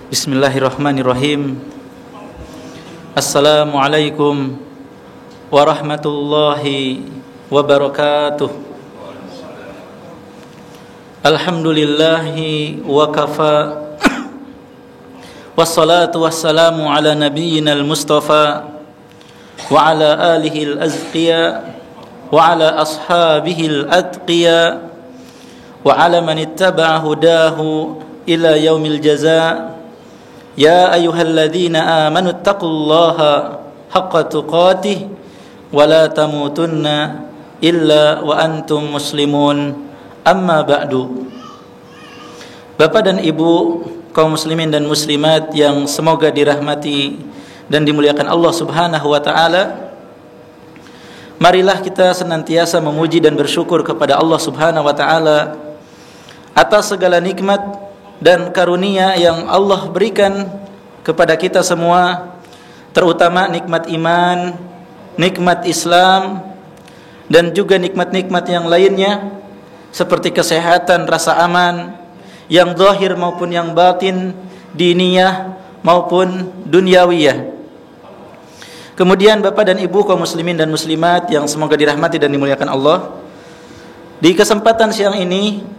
Bismillahirrahmanirrahim. Assalamualaikum warahmatullahi wabarakatuh. Alhamdulillahi wa kafa. Wassalatu wassalamu ala nabiyyina al-mustafa wa ala alihi al-azqiya wa ala ashabihi al-atqiya wa ala man ittaba'a hudahu ila yaumil jazaa. Ya ayyuhalladzina amanu taqullaha haqqa tuqatih wa la tamutunna illa wa antum muslimun. Amma ba'du. Bapak dan Ibu kaum muslimin dan muslimat yang semoga dirahmati dan dimuliakan Allah Subhanahu wa taala, marilah kita senantiasa memuji dan bersyukur kepada Allah Subhanahu wa taala atas segala nikmat dan karunia yang Allah berikan kepada kita semua, terutama nikmat iman, nikmat Islam, dan juga nikmat-nikmat yang lainnya seperti kesehatan, rasa aman yang zahir maupun yang batin, diniyah maupun dunyawiyah. Kemudian Bapak dan Ibu kaum muslimin dan muslimat yang semoga dirahmati dan dimuliakan Allah, di kesempatan siang ini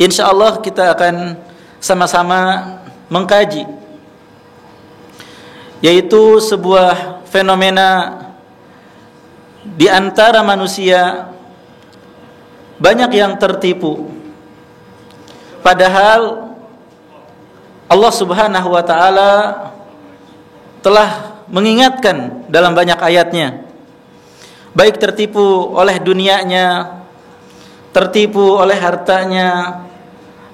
insyaallah kita akan sama-sama mengkaji, yaitu sebuah fenomena di antara manusia banyak yang tertipu, padahal Allah Subhanahu wa taala telah mengingatkan dalam banyak ayatnya, baik tertipu oleh dunianya, tertipu oleh hartanya,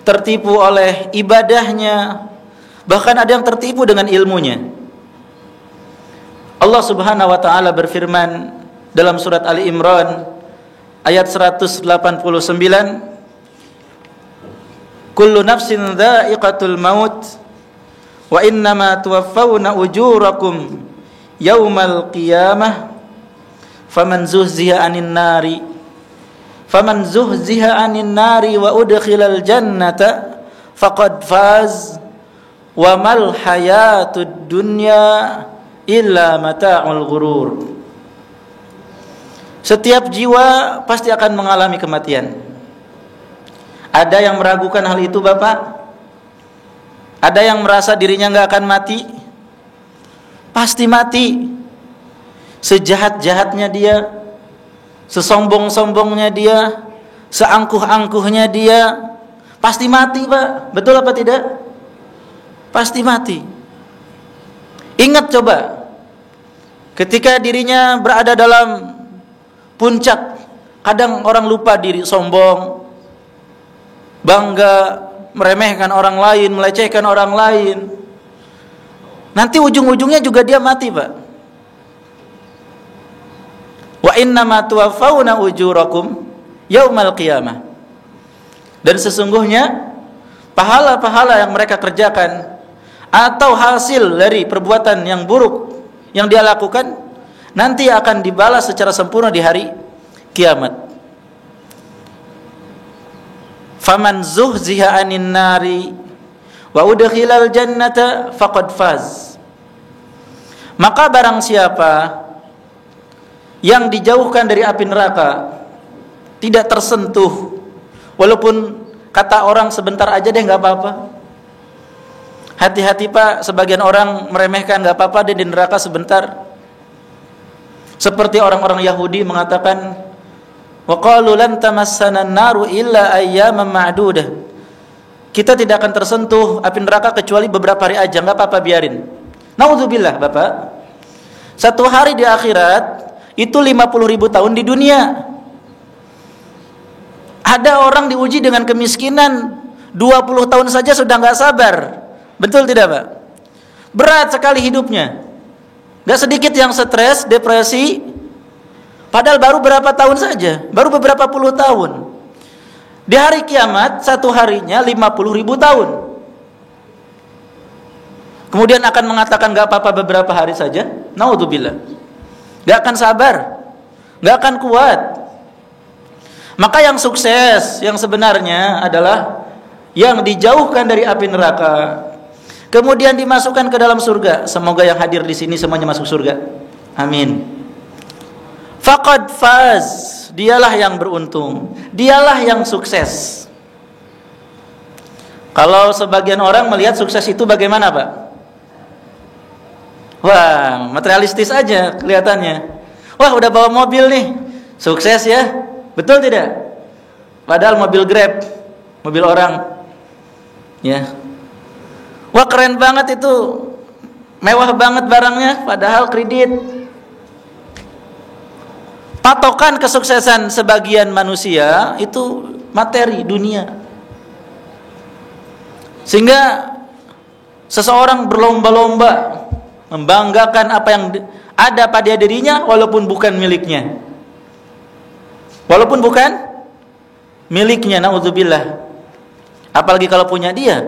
tertipu oleh ibadahnya, bahkan ada yang tertipu dengan ilmunya. Allah Subhanahu wa taala berfirman dalam surat Ali Imran ayat 189, kullu nafsin dha'iqatul maut wa innama tuwaffawna ujurakum yaumal qiyamah faman zuhziha 'anin nari wa udkhilal jannata faqad faz wa mal hayatud dunya illa mata'ul ghurur. Setiap jiwa pasti akan mengalami kematian. Ada yang meragukan hal itu, Bapak? Ada yang merasa dirinya enggak akan mati? Pasti mati. Sejahat-jahatnya dia, sesombong-sombongnya dia, seangkuh-angkuhnya dia, pasti mati, Pak. Betul apa tidak? Pasti mati. Ingat coba, ketika dirinya berada dalam puncak, kadang orang lupa diri, sombong, bangga, meremehkan orang lain, melecehkan orang lain. Nanti ujung-ujungnya juga dia mati, Pak. Wa innama tuwaffawna ujurakum yaumal qiyamah. Dan sesungguhnya pahala-pahala yang mereka kerjakan atau hasil dari perbuatan yang buruk yang dia lakukan nanti akan dibalas secara sempurna di hari kiamat. Faman zuhziha 'anin nari wa udkhilal jannata faqad faz. Maka barang siapa yang dijauhkan dari api neraka, tidak tersentuh, walaupun kata orang sebentar aja deh nggak apa-apa. Hati-hati, Pak, sebagian orang meremehkan, nggak apa-apa deh di neraka sebentar. Seperti orang-orang Yahudi mengatakan, wa qalu lan tamassana an-naru illa ayyaman ma'dudah. Kita tidak akan tersentuh api neraka kecuali beberapa hari aja, nggak apa-apa, biarin. Naudzubillah, Bapak. Satu hari di akhirat itu 50.000 tahun di dunia. Ada orang diuji dengan kemiskinan 20 tahun saja sudah nggak sabar. Betul tidak, Pak? Berat sekali hidupnya. Gak sedikit yang stres, depresi. Padahal baru berapa tahun saja, baru beberapa puluh tahun. Di hari kiamat satu harinya 50.000 tahun. Kemudian akan mengatakan gak apa-apa beberapa hari saja. Naudzubillah. Gak akan sabar, gak akan kuat. Maka yang sukses yang sebenarnya adalah yang dijauhkan dari api neraka, kemudian dimasukkan ke dalam surga. Semoga yang hadir di sini semuanya masuk surga. Amin. Faqad faz, dialah yang beruntung, dialah yang sukses. Kalau sebagian orang melihat sukses itu bagaimana, Pak? Wah, materialistis aja kelihatannya. Wah, udah bawa mobil nih, sukses ya. Betul tidak? Padahal mobil Grab, mobil orang. Ya. Wah, keren banget itu. Mewah banget barangnya, padahal kredit. Patokan kesuksesan sebagian manusia itu materi, dunia. Sehingga seseorang berlomba-lomba membanggakan apa yang ada pada dirinya walaupun bukan miliknya. Walaupun bukan miliknya, naudzubillah. Apalagi kalau punya dia.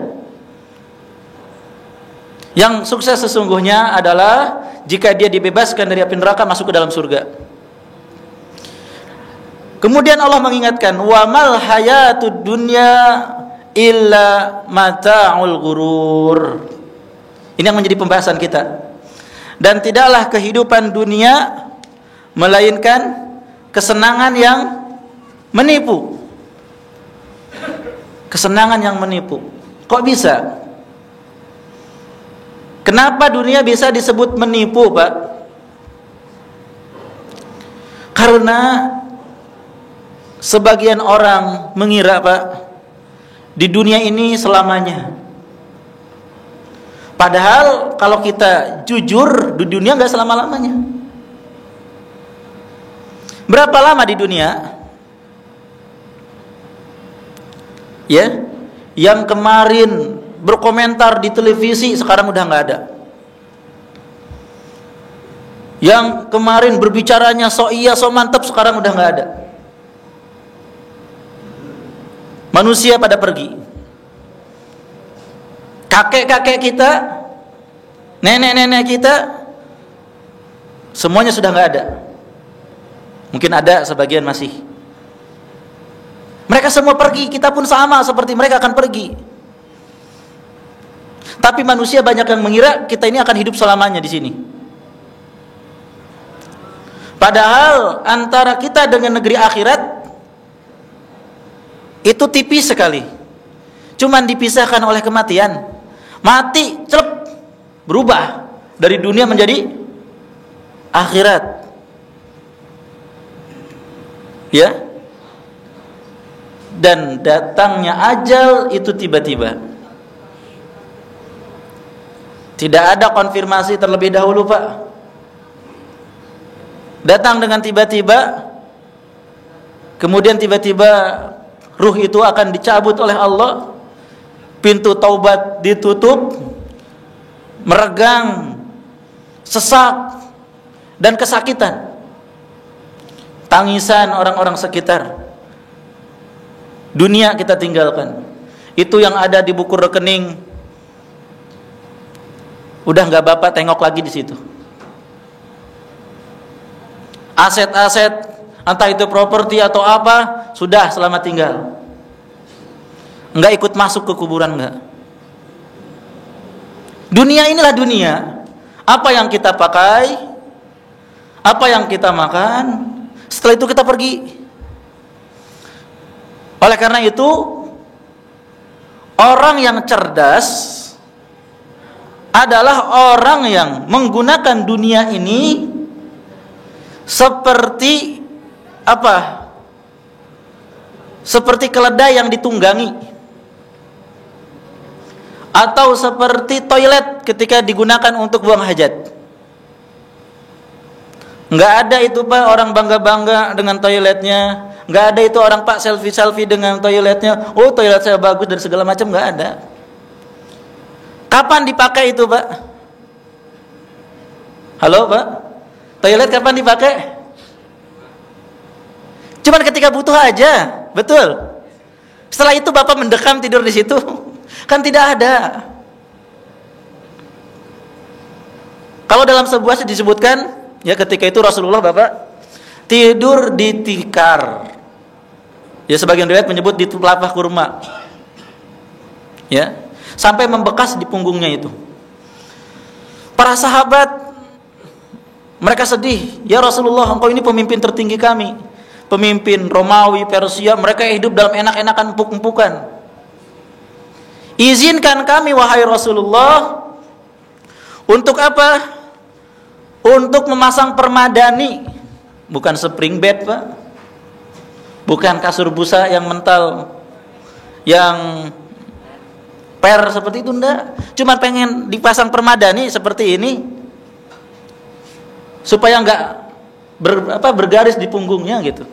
Yang sukses sesungguhnya adalah jika dia dibebaskan dari api neraka, masuk ke dalam surga. Kemudian Allah mengingatkan, wa mal hayatud dunya illa mata'ul ghurur. Ini yang menjadi pembahasan kita. Dan tidaklah kehidupan dunia melainkan kesenangan yang menipu. Kesenangan yang menipu. Kok bisa? Kenapa dunia bisa disebut menipu, Pak? Karena sebagian orang mengira, Pak, di dunia ini selamanya. Padahal kalau kita jujur, di dunia nggak selama-lamanya. Berapa lama di dunia? Ya, yang kemarin berkomentar di televisi sekarang udah nggak ada. Yang kemarin berbicaranya so iya so mantap sekarang udah nggak ada. Manusia pada pergi. Kakek-kakek kita, nenek-nenek kita, semuanya sudah nggak ada. Mungkin ada sebagian masih. Mereka semua pergi, kita pun sama seperti mereka akan pergi. Tapi manusia banyak yang mengira kita ini akan hidup selamanya di sini. Padahal antara kita dengan negeri akhirat itu tipis sekali. Cuman dipisahkan oleh kematian. Mati, celep, berubah dari dunia menjadi akhirat. Ya. Dan datangnya ajal itu tiba-tiba. Tidak ada konfirmasi terlebih dahulu, Pak. Datang dengan tiba-tiba. Kemudian tiba-tiba ruh itu akan dicabut oleh Allah, pintu taubat ditutup, meregang, sesak, dan kesakitan, tangisan orang-orang sekitar. Dunia kita tinggalkan. Itu yang ada di buku rekening, udah nggak Bapak tengok lagi di situ. Aset-aset, entah itu properti atau apa, sudah selamat tinggal. Enggak ikut masuk ke kuburan, enggak. Dunia inilah dunia. Apa yang kita pakai, apa yang kita makan, setelah itu kita pergi. Oleh karena itu, orang yang cerdas adalah orang yang menggunakan dunia ini seperti apa? Seperti keledai yang ditunggangi, atau seperti toilet ketika digunakan untuk buang hajat. Nggak ada itu, Pak, orang bangga-bangga dengan toiletnya. Nggak ada itu orang, Pak, selfie-selfie dengan toiletnya. Oh, toilet saya bagus dan segala macam, nggak ada. Kapan dipakai itu, Pak? Halo, Pak? Toilet kapan dipakai? Cuman ketika butuh aja, betul. Setelah itu Bapak mendekam tidur di situ, kan tidak ada. Kalau dalam sebuah disebutkan, ya ketika itu Rasulullah Bapak tidur di tikar. Ya sebagian riwayat menyebut di telapak kurma. Ya, sampai membekas di punggungnya itu. Para sahabat mereka sedih, "Ya Rasulullah, engkau ini pemimpin tertinggi kami. Pemimpin Romawi, Persia, mereka hidup dalam enak-enakan empuk-empukan. Izinkan kami wahai Rasulullah, untuk apa? Untuk memasang permadani, bukan spring bed, Pak. Bukan kasur busa yang mental, yang per seperti itu, enggak. Cuma pengen dipasang permadani seperti ini supaya enggak bergaris di punggungnya gitu."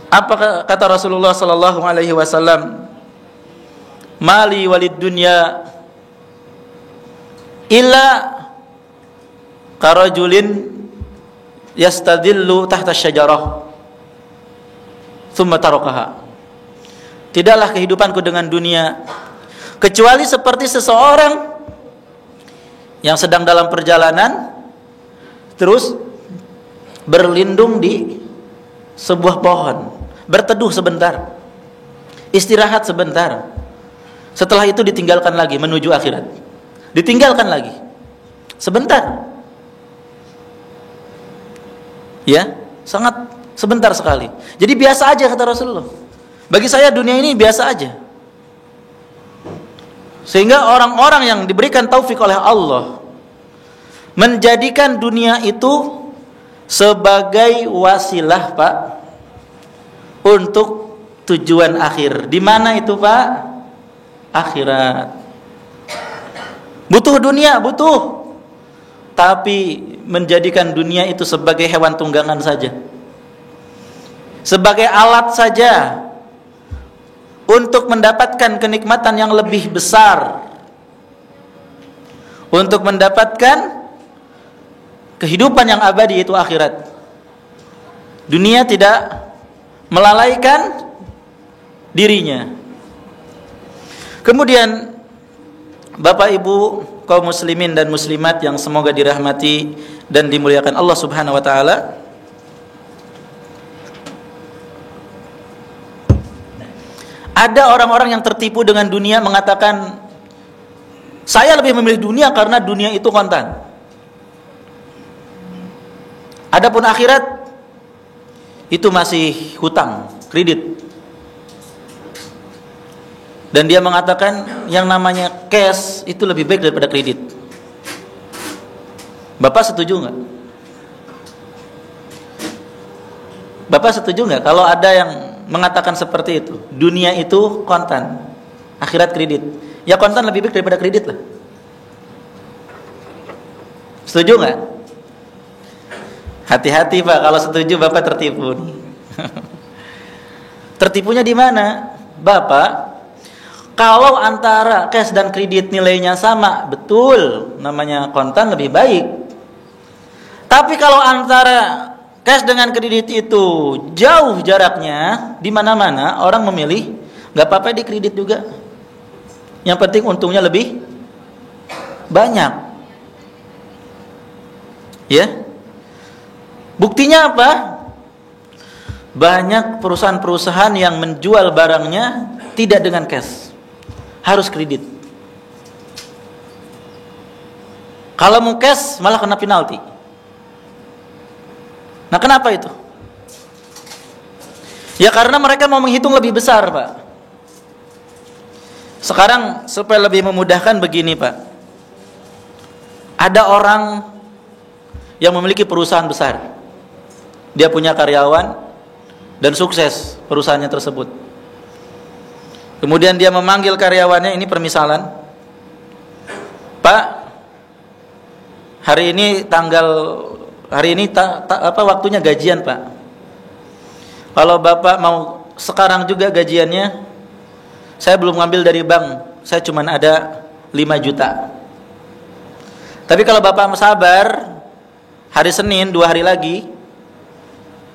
Apa kata Rasulullah sallallahu alaihi wasallam? "Mali walid dunya illa karajulin yastadillu tahta syajarah thumma tarakaha." Tidaklah kehidupanku dengan dunia kecuali seperti seseorang yang sedang dalam perjalanan terus berlindung di sebuah pohon, berteduh sebentar, istirahat sebentar. Setelah itu ditinggalkan lagi menuju akhirat. Ditinggalkan lagi sebentar. Ya, sangat sebentar sekali. Jadi biasa aja kata Rasulullah. Bagi saya dunia ini biasa aja. Sehingga orang-orang yang diberikan taufik oleh Allah menjadikan dunia itu sebagai wasilah, Pak, untuk tujuan akhir. Di mana itu, Pak? Akhirat. Butuh dunia, butuh. Tapi menjadikan dunia itu sebagai hewan tunggangan saja. Sebagai alat saja untuk mendapatkan kenikmatan yang lebih besar. Untuk mendapatkan kehidupan yang abadi, itu akhirat. Dunia tidak melalaikan dirinya. Kemudian Bapak Ibu kaum muslimin dan muslimat yang semoga dirahmati dan dimuliakan Allah Subhanahu wa taala, ada orang-orang yang tertipu dengan dunia mengatakan, "Saya lebih memilih dunia karena dunia itu kontan. Adapun akhirat itu masih hutang, kredit." Dan dia mengatakan yang namanya cash itu lebih baik daripada kredit. Bapak setuju nggak? Bapak setuju nggak kalau ada yang mengatakan seperti itu? Dunia itu kontan, akhirat kredit. Ya kontan lebih baik daripada kredit lah. Setuju nggak? Hati-hati Pak, kalau setuju Bapak tertipu. Tertipunya di mana? Bapak, kalau antara cash dan kredit nilainya sama, betul, namanya kontan lebih baik. Tapi kalau antara cash dengan kredit itu jauh jaraknya, di mana-mana orang memilih, nggak apa-apa di kredit juga. Yang penting untungnya lebih banyak. Ya. Buktinya apa? Banyak perusahaan-perusahaan yang menjual barangnya tidak dengan cash, harus kredit. Kalau mau cash malah kena penalti. Nah, kenapa itu? Ya karena mereka mau menghitung lebih besar, Pak. Sekarang supaya lebih memudahkan begini, Pak. Ada orang yang memiliki perusahaan besar. Dia punya karyawan dan sukses perusahaannya tersebut. Kemudian dia memanggil karyawannya, ini permisalan, "Pak, hari ini waktunya gajian, Pak. Kalau Bapak mau sekarang juga gajiannya, saya belum ngambil dari bank, saya cuma ada 5 juta. Tapi kalau Bapak sabar, hari Senin 2 hari lagi,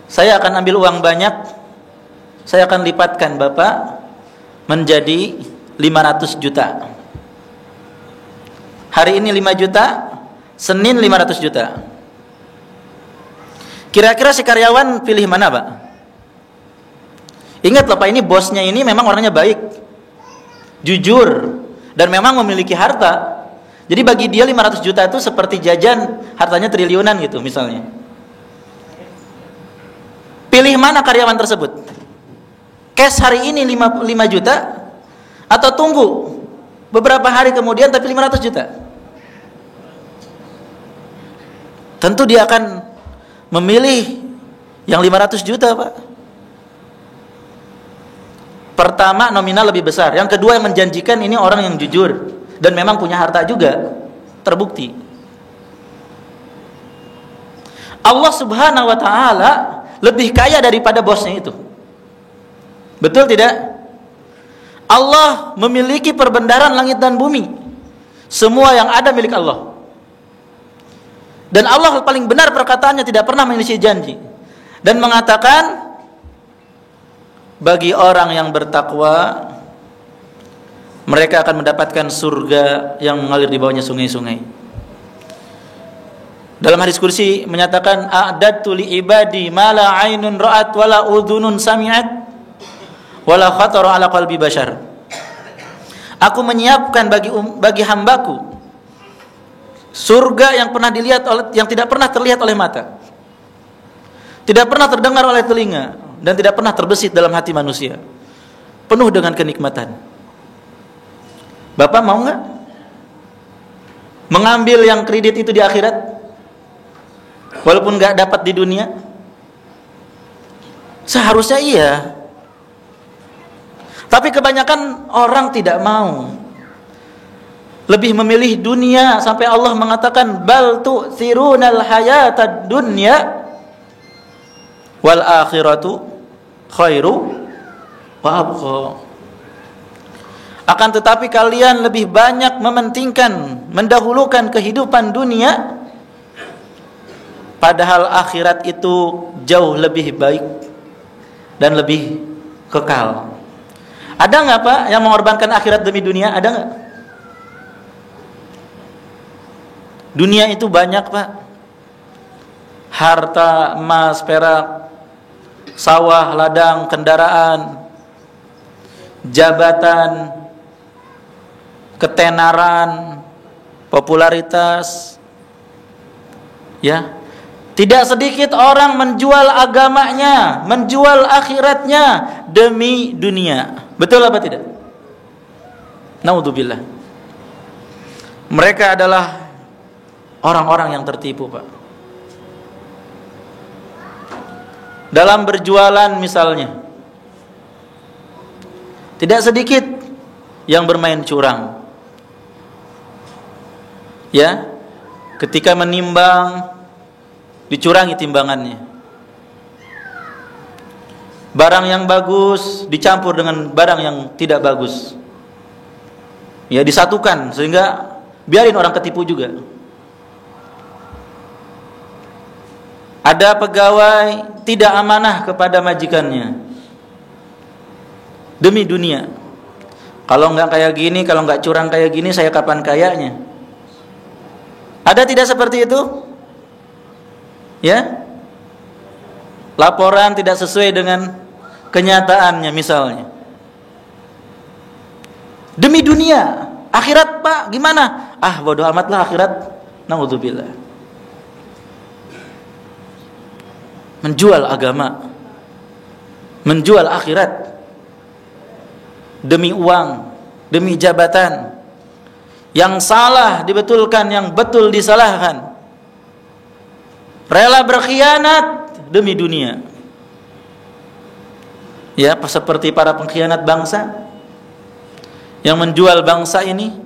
saya akan ambil uang banyak, saya akan lipatkan Bapak menjadi 500 juta. Hari ini 5 juta, Senin 500 juta. Kira-kira si karyawan pilih mana, Pak? Ingat loh Pak, ini bosnya ini memang orangnya baik. jujur, dan memang memiliki harta. Jadi bagi dia 500 juta itu seperti jajan hartanya triliunan gitu misalnya. Pilih mana karyawan tersebut? Cash hari ini 5 juta atau tunggu beberapa hari kemudian tapi 500 juta? Tentu dia akan memilih yang 500 juta, Pak. Pertama, nominal lebih besar. Yang kedua, yang menjanjikan ini orang yang jujur dan memang punya harta juga, terbukti. Allah Subhanahu wa taala lebih kaya daripada bosnya itu. Betul tidak? Allah memiliki perbendaharaan langit dan bumi. Semua yang ada milik Allah. Dan Allah paling benar perkataannya, tidak pernah menyelisih janji. Dan mengatakan, bagi orang yang bertakwa, mereka akan mendapatkan surga yang mengalir di bawahnya sungai-sungai. Dalam hadis kursi menyatakan, a'dadtu li ibadi ma la 'ainun ra'at wa la udhunun sami'at wa la khatara 'ala qalbi bashar. Aku menyiapkan bagi hambaku surga yang pernah dilihat yang tidak pernah terlihat oleh mata, tidak pernah terdengar oleh telinga, dan tidak pernah terbesit dalam hati manusia, penuh dengan kenikmatan. Bapak mau nggak mengambil yang kredit itu di akhirat, walaupun nggak dapat di dunia? Seharusnya iya, tapi kebanyakan orang tidak mau, lebih memilih dunia, sampai Allah mengatakan bal tu'thirunal hayatad dunya wal akhiratu khairu wa abqa. Akan tetapi kalian lebih banyak mementingkan, mendahulukan kehidupan dunia, padahal akhirat itu jauh lebih baik dan lebih kekal. Ada nggak Pak yang mengorbankan akhirat demi dunia? Ada nggak? Dunia itu banyak, Pak. Harta, emas, perak, sawah, ladang, kendaraan, jabatan, ketenaran, popularitas. Ya. Tidak sedikit orang menjual agamanya, menjual akhiratnya demi dunia. Betul apa tidak? Naudzubillah. Mereka adalah orang-orang yang tertipu, Pak. Dalam berjualan misalnya, tidak sedikit yang bermain curang. Ya, ketika menimbang, dicurangi timbangannya. Barang yang bagus dicampur dengan barang yang tidak bagus. Ya, disatukan sehingga biarin orang ketipu juga. Ada pegawai tidak amanah kepada majikannya demi dunia. Kalau nggak kayak gini, kalau nggak curang kayak gini, saya kapan kayanya? Ada tidak seperti itu? Ya, laporan tidak sesuai dengan kenyataannya misalnya. Demi dunia, akhirat Pak gimana? Ah bodoh amat lah akhirat. Naudzubillah. Menjual agama, menjual akhirat demi uang, demi jabatan. Yang salah dibetulkan, yang betul disalahkan. Rela berkhianat demi dunia. Ya, seperti para pengkhianat bangsa yang menjual bangsa ini.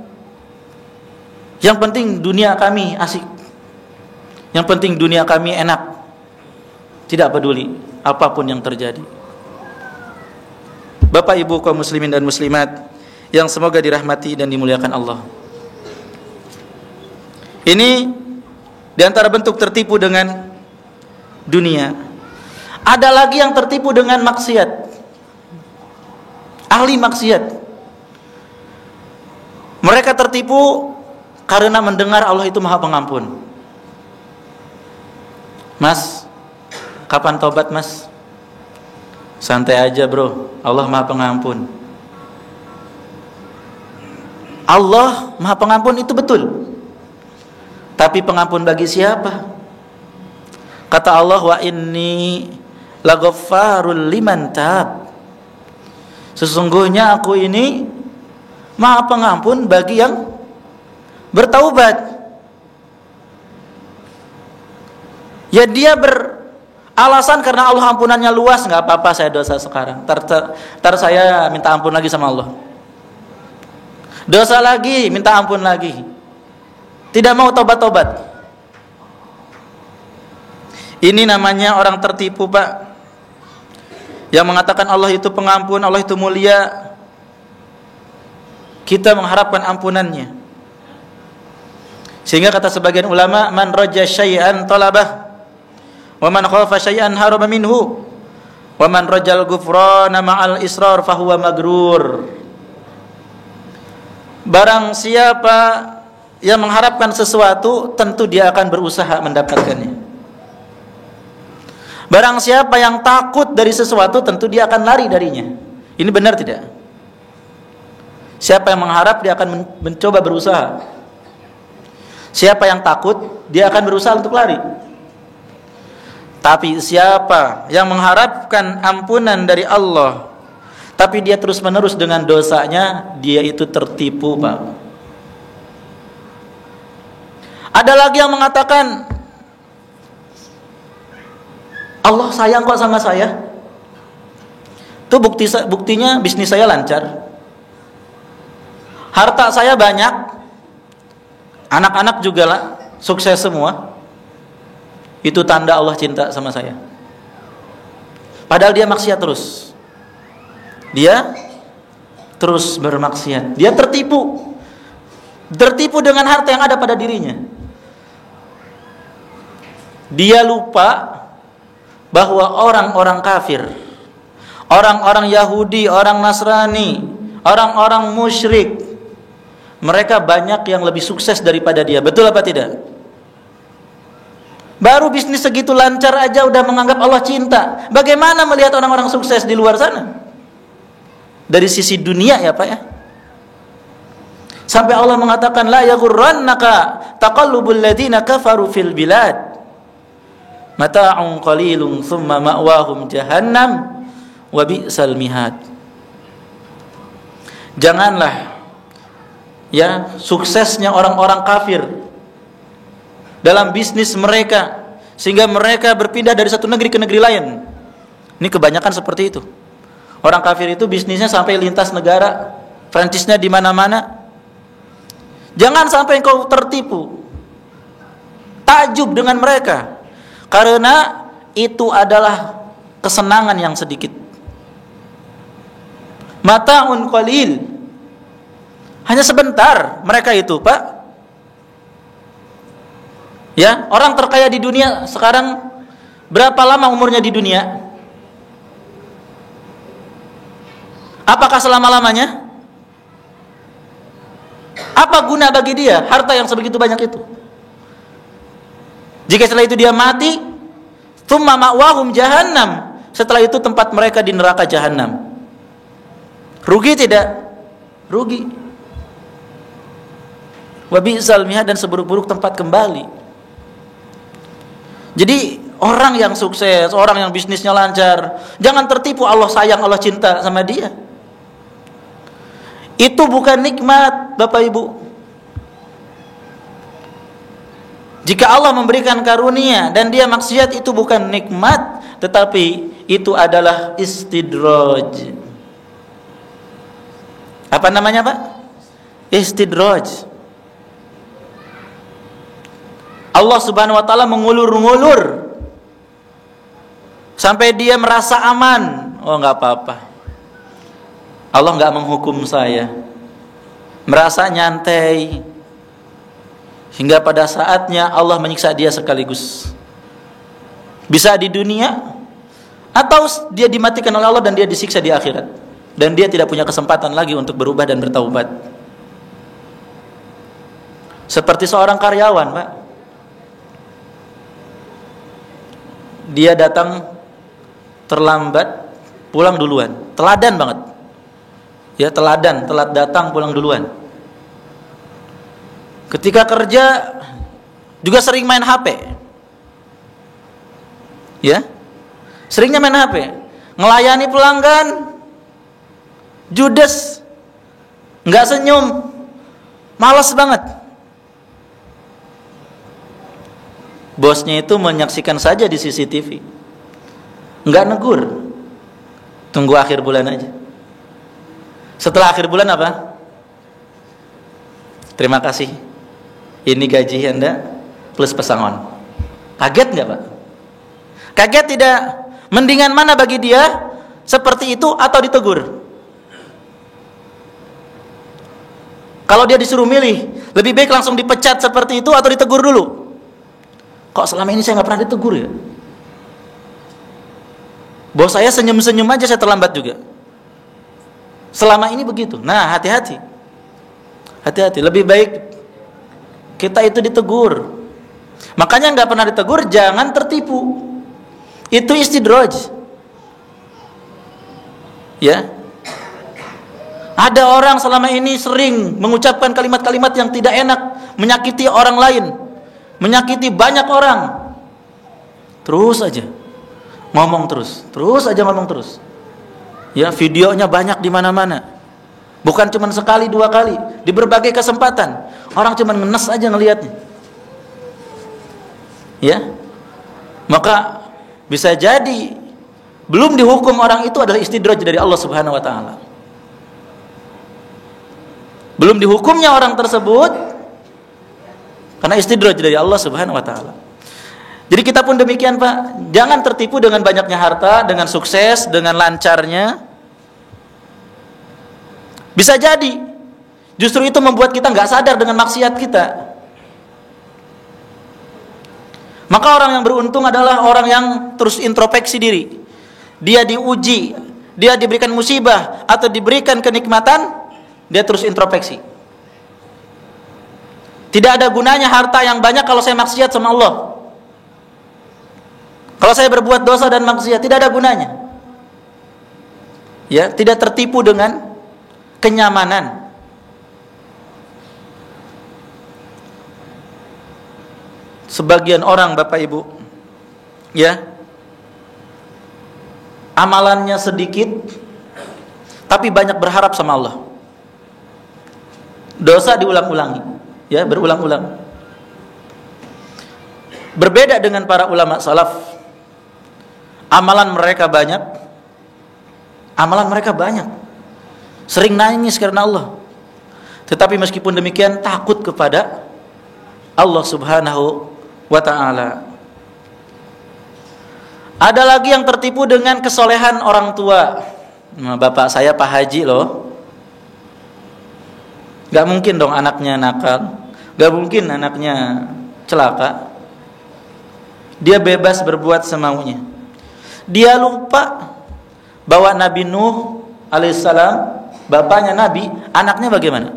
Yang penting dunia kami asik, yang penting dunia kami enak, tidak peduli apapun yang terjadi. Bapak Ibu kaum muslimin dan muslimat yang semoga dirahmati dan dimuliakan Allah, ini di antara bentuk tertipu dengan dunia. Ada lagi yang tertipu dengan maksiat, ahli maksiat. Mereka tertipu karena mendengar Allah itu Maha Pengampun. Mas, kapan tobat mas? Santai aja bro, Allah Maha Pengampun. Allah Maha Pengampun itu betul. Tapi pengampun bagi siapa? Kata Allah, wa inni laghaffarul liman tab. Sesungguhnya aku ini Maha Pengampun bagi yang bertaubat. Ya dia beralasan karena Allah ampunannya luas, nggak apa-apa saya dosa sekarang. Tar saya minta ampun lagi sama Allah. Dosa lagi, minta ampun lagi. Tidak mau tobat-tobat. Ini namanya orang tertipu, Pak. Yang mengatakan Allah itu pengampun, Allah itu mulia. Kita mengharapkan ampunannya. Sehingga kata sebagian ulama, man raja syai'an talabah, wa man khafa syai'an haraba minhu, wa man rajal ghufrana ma'al israr fahuwa magrur. Barang siapa yang mengharapkan sesuatu, tentu dia akan berusaha mendapatkannya. Barang siapa yang takut dari sesuatu, tentu dia akan lari darinya. Ini benar tidak? Siapa yang mengharap, dia akan mencoba berusaha. Siapa yang takut, dia akan berusaha untuk lari. Tapi siapa yang mengharapkan ampunan dari Allah, tapi dia terus-menerus dengan dosanya, dia itu tertipu, Pak. Ada lagi yang mengatakan, Allah sayang kok sama saya. Itu buktinya bisnis saya lancar. Harta saya banyak. Anak-anak juga lah, sukses semua. Itu tanda Allah cinta sama saya. Padahal dia maksiat terus. Dia terus bermaksiat. Dia tertipu. Tertipu dengan harta yang ada pada dirinya. Dia lupa bahwa orang-orang kafir, orang-orang Yahudi, orang Nasrani, orang-orang musyrik, mereka banyak yang lebih sukses daripada dia. Betul apa tidak? Baru bisnis segitu lancar aja udah menganggap Allah cinta. Bagaimana melihat orang-orang sukses di luar sana? Dari sisi dunia ya Pak ya. Sampai Allah mengatakan la yaghurrannaka taqallubul ladzina kafaru fil bilad. Mata'un qalilun thumma ma'wahum jahannam wa bi'sal mihad. Janganlah ya suksesnya orang-orang kafir dalam bisnis mereka sehingga mereka berpindah dari satu negeri ke negeri lain. Ini kebanyakan seperti itu. Orang kafir itu bisnisnya sampai lintas negara, franchise-nya di mana-mana. Jangan sampai engkau tertipu, takjub dengan mereka, karena itu adalah kesenangan yang sedikit. Mata'un qalil, hanya sebentar mereka itu, Pak. Ya, orang terkaya di dunia sekarang berapa lama umurnya di dunia? Apakah selama-lamanya? Apa guna bagi dia harta yang sebegitu banyak itu? Jika setelah itu dia mati, tsumma ma'wahum jahannam, setelah itu tempat mereka di neraka jahannam. Rugi tidak? Rugi. Wa bi'sal mihad, dan seburuk-buruk tempat kembali. Jadi orang yang sukses, orang yang bisnisnya lancar, jangan tertipu Allah sayang, Allah cinta sama dia. Itu bukan nikmat, Bapak Ibu. Jika Allah memberikan karunia dan dia maksiat, itu bukan nikmat, tetapi itu adalah istidraj. Apa namanya, Pak? Istidraj. Allah Subhanahu wa taala mengulur-ngulur sampai dia merasa aman. Oh, enggak apa-apa. Allah enggak menghukum saya. Merasa nyantai. Hingga pada saatnya Allah menyiksa dia sekaligus. Bisa di dunia, atau dia dimatikan oleh Allah dan dia disiksa di akhirat. Dan dia tidak punya kesempatan lagi untuk berubah dan bertaubat. Seperti seorang karyawan, Pak. Dia datang terlambat, pulang duluan. Teladan banget. Ya, telat datang, pulang duluan. Ketika kerja juga sering main HP. Ya. Seringnya main HP. Ngelayani pelanggan judes. Enggak senyum. Malas banget. Bosnya itu menyaksikan saja di CCTV. Enggak negur. Tunggu akhir bulan aja. Setelah akhir bulan apa? Terima kasih. Ini gaji Anda plus pesangon. Kaget nggak, Pak? Kaget tidak? Mendingan mana bagi dia? Seperti itu atau ditegur? Kalau dia disuruh milih, lebih baik langsung dipecat seperti itu atau ditegur dulu? Kok selama ini saya nggak pernah ditegur ya? Bos saya senyum-senyum aja, saya terlambat juga. Selama ini begitu. Nah, hati-hati. Hati-hati. Lebih baik kita itu ditegur. Makanya nggak pernah ditegur, jangan tertipu. Itu istidraj. Ya. Ada orang selama ini sering mengucapkan kalimat-kalimat yang tidak enak, menyakiti orang lain, menyakiti banyak orang. Terus aja ngomong terus aja ngomong terus. Ya, videonya banyak di mana-mana. Bukan cuma sekali dua kali, di berbagai kesempatan. Orang cuma ngenes aja ngelihatnya. Ya. Maka bisa jadi belum dihukum orang itu adalah istidraj dari Allah Subhanahu wa taala. Belum dihukumnya orang tersebut karena istidraj dari Allah Subhanahu wa taala. Jadi kita pun demikian, Pak. Jangan tertipu dengan banyaknya harta, dengan sukses, dengan lancarnya. Bisa jadi justru itu membuat kita nggak sadar dengan maksiat kita. Maka orang yang beruntung adalah orang yang terus introspeksi diri. Dia diuji, dia diberikan musibah atau diberikan kenikmatan, dia terus introspeksi. Tidak ada gunanya harta yang banyak kalau saya maksiat sama Allah. Kalau saya berbuat dosa dan maksiat, tidak ada gunanya. Ya, tidak tertipu dengan kenyamanan. Sebagian orang, Bapak Ibu, ya, amalannya sedikit tapi banyak berharap sama Allah. Dosa diulang-ulangi, ya, berulang-ulang. Berbeda dengan para ulama salaf. Amalan mereka banyak. Sering nangis karena Allah. Tetapi meskipun demikian takut kepada Allah Subhanahu wa ta'ala. Ada lagi yang tertipu dengan kesolehan orang tua. Nah, bapak saya Pak Haji loh. Gak mungkin dong anaknya nakal. Gak mungkin anaknya celaka. Dia bebas berbuat semaunya. Dia lupa bahwa Nabi Nuh alaihissalam, bapaknya Nabi, anaknya bagaimana?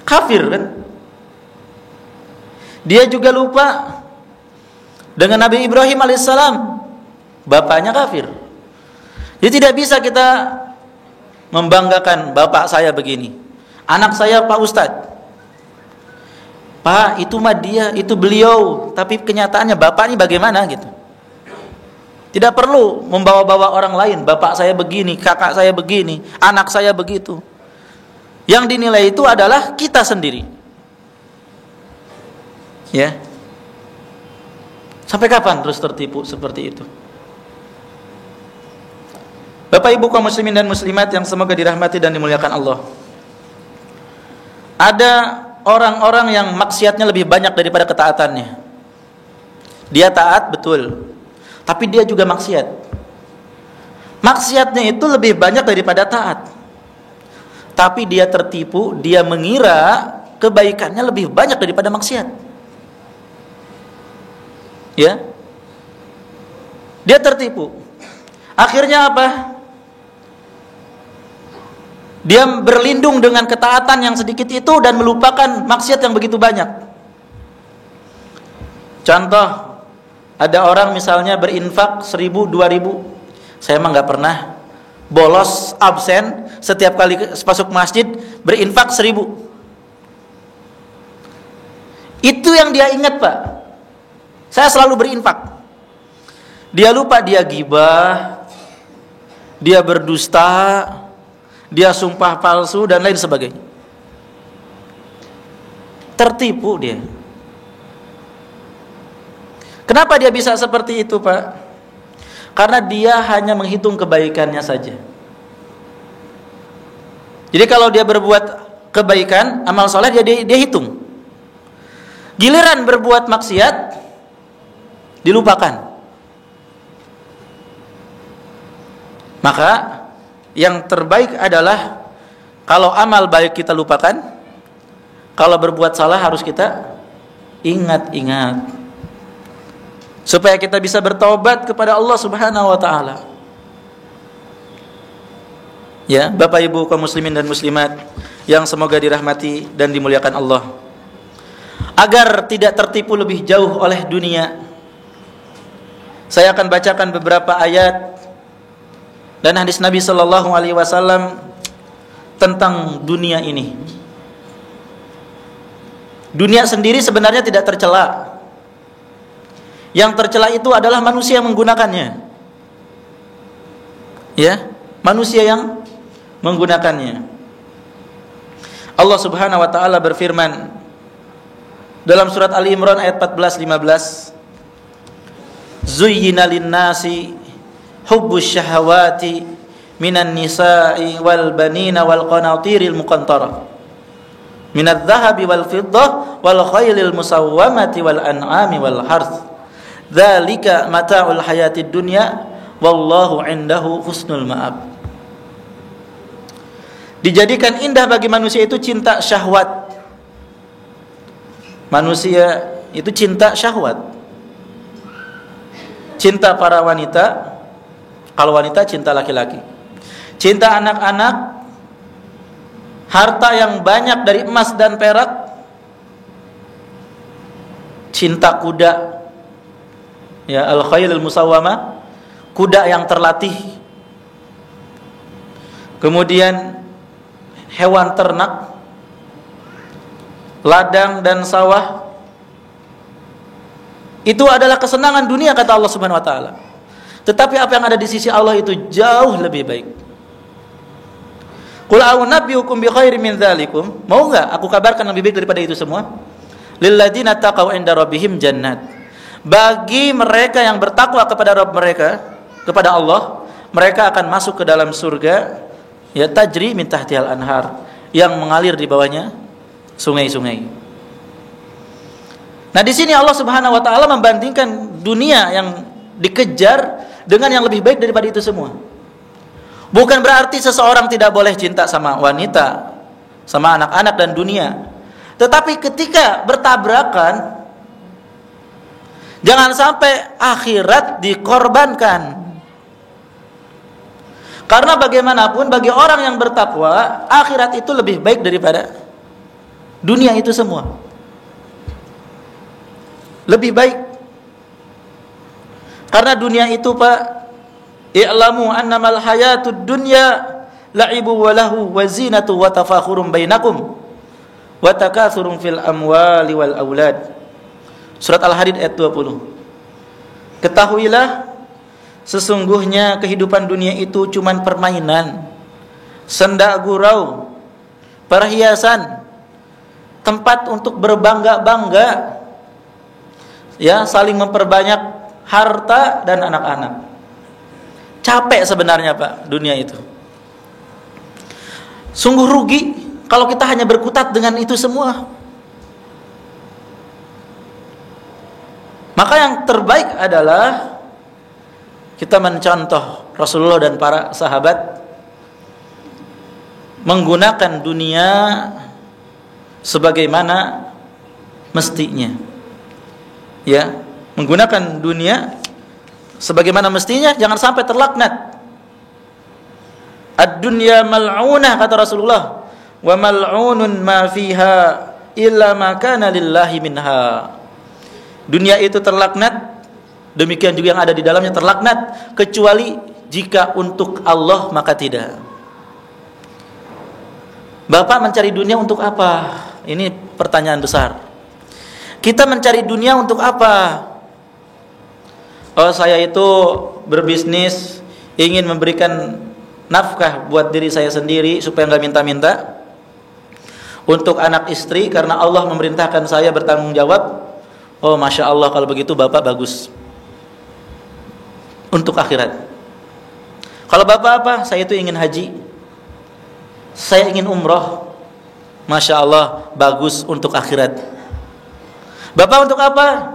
Kafir kan? Dia juga lupa dengan Nabi Ibrahim alaihissalam, bapaknya kafir. Jadi tidak bisa kita membanggakan bapak saya begini, anak saya Pak Ustadz. Pak, itu mah dia, itu beliau, tapi kenyataannya bapak ini bagaimana gitu. Tidak perlu membawa-bawa orang lain, bapak saya begini, kakak saya begini, anak saya begitu. Yang dinilai itu adalah kita sendiri. Ya. Sampai kapan terus tertipu seperti itu? Bapak Ibu kaum muslimin dan muslimat yang semoga dirahmati dan dimuliakan Allah. Ada orang-orang yang maksiatnya lebih banyak daripada ketaatannya. Dia taat betul, tapi dia juga maksiat. Maksiatnya itu lebih banyak daripada taat. Tapi dia tertipu, dia mengira kebaikannya lebih banyak daripada maksiat. Ya. Dia tertipu. Akhirnya apa? Dia berlindung dengan ketaatan yang sedikit itu dan melupakan maksiat yang begitu banyak. Contoh, ada orang misalnya berinfak 1.000, 2.000. Saya emang gak pernah bolos absen, setiap kali masuk masjid berinfak 1.000. Itu yang dia ingat, Pak. Saya selalu berinfak. Dia lupa dia gibah, dia berdusta, dia sumpah palsu dan lain sebagainya. Tertipu dia. Kenapa dia bisa seperti itu, Pak? Karena dia hanya menghitung kebaikannya saja. Jadi kalau dia berbuat kebaikan, amal soleh, dia hitung. Giliran berbuat maksiat, dilupakan. Maka yang terbaik adalah kalau amal baik kita lupakan, kalau berbuat salah harus kita ingat-ingat, supaya kita bisa bertaubat kepada Allah Subhanahu wa taala. Ya, Bapak Ibu kaum muslimin dan muslimat yang semoga dirahmati dan dimuliakan Allah. Agar tidak tertipu lebih jauh oleh dunia, saya akan bacakan beberapa ayat dan hadis Nabi sallallahu alaihi wasallam tentang dunia ini. Dunia sendiri sebenarnya tidak tercela. Yang tercela itu adalah manusia yang menggunakannya. Ya, manusia yang menggunakannya. Allah Subhanahu wa taala berfirman dalam surat Ali Imran ayat 14-15, Zuyyina lin-nasi hubbus syahawati minan nisa'i wal banina wal qanatiril muqantarah minadh dhahabi wal fiddah wal khaylil musawwamati wal an'ami wal harth dzalika mata'ul hayatid dunya wallahu 'indahu husnul ma'ab. Dijadikan indah bagi manusia itu cinta syahwat. Manusia itu cinta syahwat. Cinta para wanita, kalau wanita cinta laki-laki. Cinta anak-anak, harta yang banyak dari emas dan perak, cinta kuda, ya, al-khaylul musawwamah, kuda yang terlatih. Kemudian hewan ternak, ladang dan sawah. Itu adalah kesenangan dunia kata Allah Subhanahu wa taala. Tetapi apa yang ada di sisi Allah itu jauh lebih baik. Qul a'unabbiukum bi khairin min dzalikum. Mau enggak aku kabarkan lebih baik daripada itu semua? Lilladzina taqaw 'inda rabbihim jannat. Bagi mereka yang bertakwa kepada Rabb mereka, kepada Allah, mereka akan masuk ke dalam surga, ya, tajri min tahtihal anhar, yang mengalir di bawahnya sungai-sungai. Nah, di sini Allah Subhanahu wa taala membandingkan dunia yang dikejar dengan yang lebih baik daripada itu semua. Bukan berarti seseorang tidak boleh cinta sama wanita, sama anak-anak dan dunia. Tetapi ketika bertabrakan, jangan sampai akhirat dikorbankan. Karena bagaimanapun bagi orang yang bertakwa, akhirat itu lebih baik daripada dunia itu semua. Lebih baik. Karena dunia itu, Pak, i'lamu annamal hayatud dunya la'ibu wa lahu wa zinatu wa tafakhurum bainakum wa takatsurun fil amwali wal aulad. Surat Al-Hadid ayat 20. Ketahuilah sesungguhnya kehidupan dunia itu cuman permainan, senda gurau, perhiasan, tempat untuk berbangga-bangga, ya, saling memperbanyak harta dan anak-anak. Capek sebenarnya, Pak, dunia itu. Sungguh rugi kalau kita hanya berkutat dengan itu semua. Maka yang terbaik adalah kita mencontoh Rasulullah dan para sahabat menggunakan dunia sebagaimana mestinya. Ya, menggunakan dunia sebagaimana mestinya, jangan sampai terlaknat. Ad-dunya mal'unah kata Rasulullah, wa mal'unun ma fiha illa ma kana lillahi minha. Dunia itu terlaknat, demikian juga yang ada di dalamnya terlaknat, kecuali jika untuk Allah maka tidak. Bapak mencari dunia untuk apa? Ini pertanyaan besar. Kita mencari dunia untuk apa? Oh, saya itu berbisnis, ingin memberikan nafkah buat diri saya sendiri supaya nggak minta-minta. Untuk anak istri karena Allah memerintahkan saya bertanggung jawab. Oh, Masya Allah, kalau begitu Bapak bagus. Untuk akhirat. Kalau Bapak apa? Saya itu ingin haji, saya ingin umroh. Masya Allah, bagus untuk akhirat. Bapak untuk apa?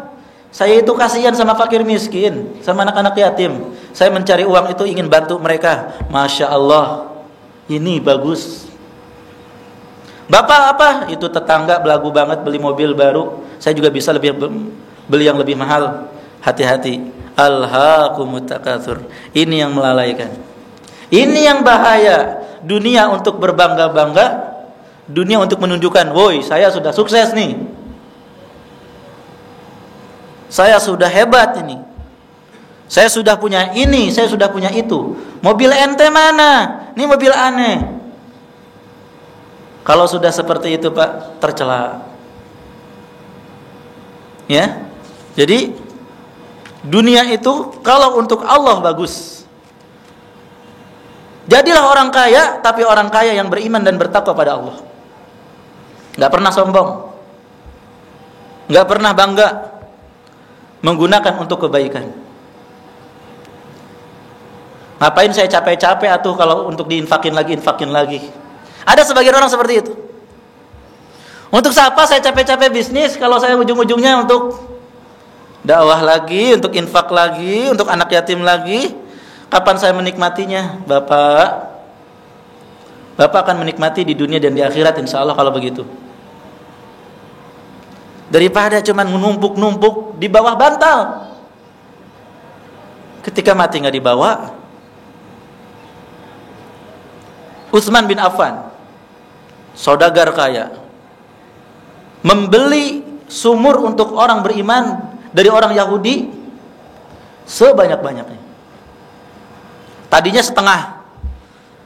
Saya itu kasihan sama fakir miskin, sama anak-anak yatim. Saya mencari uang itu ingin bantu mereka. Masya Allah, ini bagus. Bapak apa? Itu tetangga belagu banget beli mobil baru, saya juga bisa beli yang lebih mahal. Hati-hati. Alhaakumut takatsur. Ini yang melalaikan. Ini yang bahaya. Dunia untuk berbangga-bangga, dunia untuk menunjukkan, woi, saya sudah sukses nih. Saya sudah hebat ini. Saya sudah punya ini, saya sudah punya itu. Mobil ente mana? Ini mobil aneh. Kalau sudah seperti itu, Pak, tercela. Ya. Jadi dunia itu kalau untuk Allah bagus. Jadilah orang kaya, tapi orang kaya yang beriman dan bertakwa pada Allah. Enggak pernah sombong. Enggak pernah bangga. Menggunakan untuk kebaikan. Ngapain saya capek-capek atuh kalau untuk diinfakin lagi. Ada sebagian orang seperti itu. Untuk siapa saya capek-capek bisnis kalau saya ujung-ujungnya untuk dakwah lagi, untuk infak lagi, untuk anak yatim lagi. Kapan saya menikmatinya? Bapak akan menikmati di dunia dan di akhirat insya Allah kalau begitu. Daripada cuman menumpuk-numpuk di bawah bantal. Ketika mati nggak dibawa. Utsman bin Affan, saudagar kaya, membeli sumur untuk orang beriman dari orang Yahudi sebanyak-banyaknya. Tadinya setengah.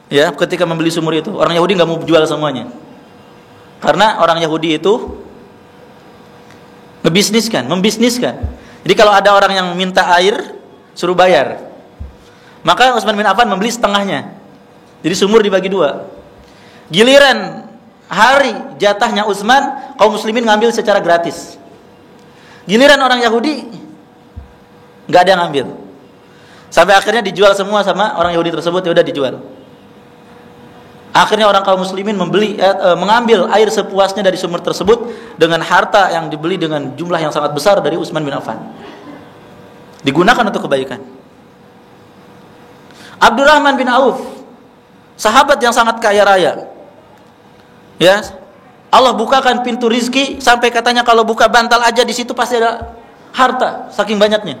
Ya, ketika membeli sumur itu, orang Yahudi nggak mau jual semuanya. Karena orang Yahudi itu membisniskan. Jadi kalau ada orang yang minta air, suruh bayar. Maka Utsman bin Affan membeli setengahnya. Jadi sumur dibagi dua. Giliran hari jatahnya Utsman, kaum muslimin ngambil secara gratis. Giliran orang Yahudi, nggak ada yang ngambil. Sampai akhirnya dijual semua sama orang Yahudi tersebut, ya udah dijual. Akhirnya orang kaum muslimin mengambil air sepuasnya dari sumur tersebut dengan harta yang dibeli dengan jumlah yang sangat besar dari Utsman bin Affan. Digunakan untuk kebaikan. Abdurrahman bin Auf, sahabat yang sangat kaya raya. Ya, Allah bukakan pintu rizki sampai katanya kalau buka bantal aja di situ pasti ada harta, saking banyaknya.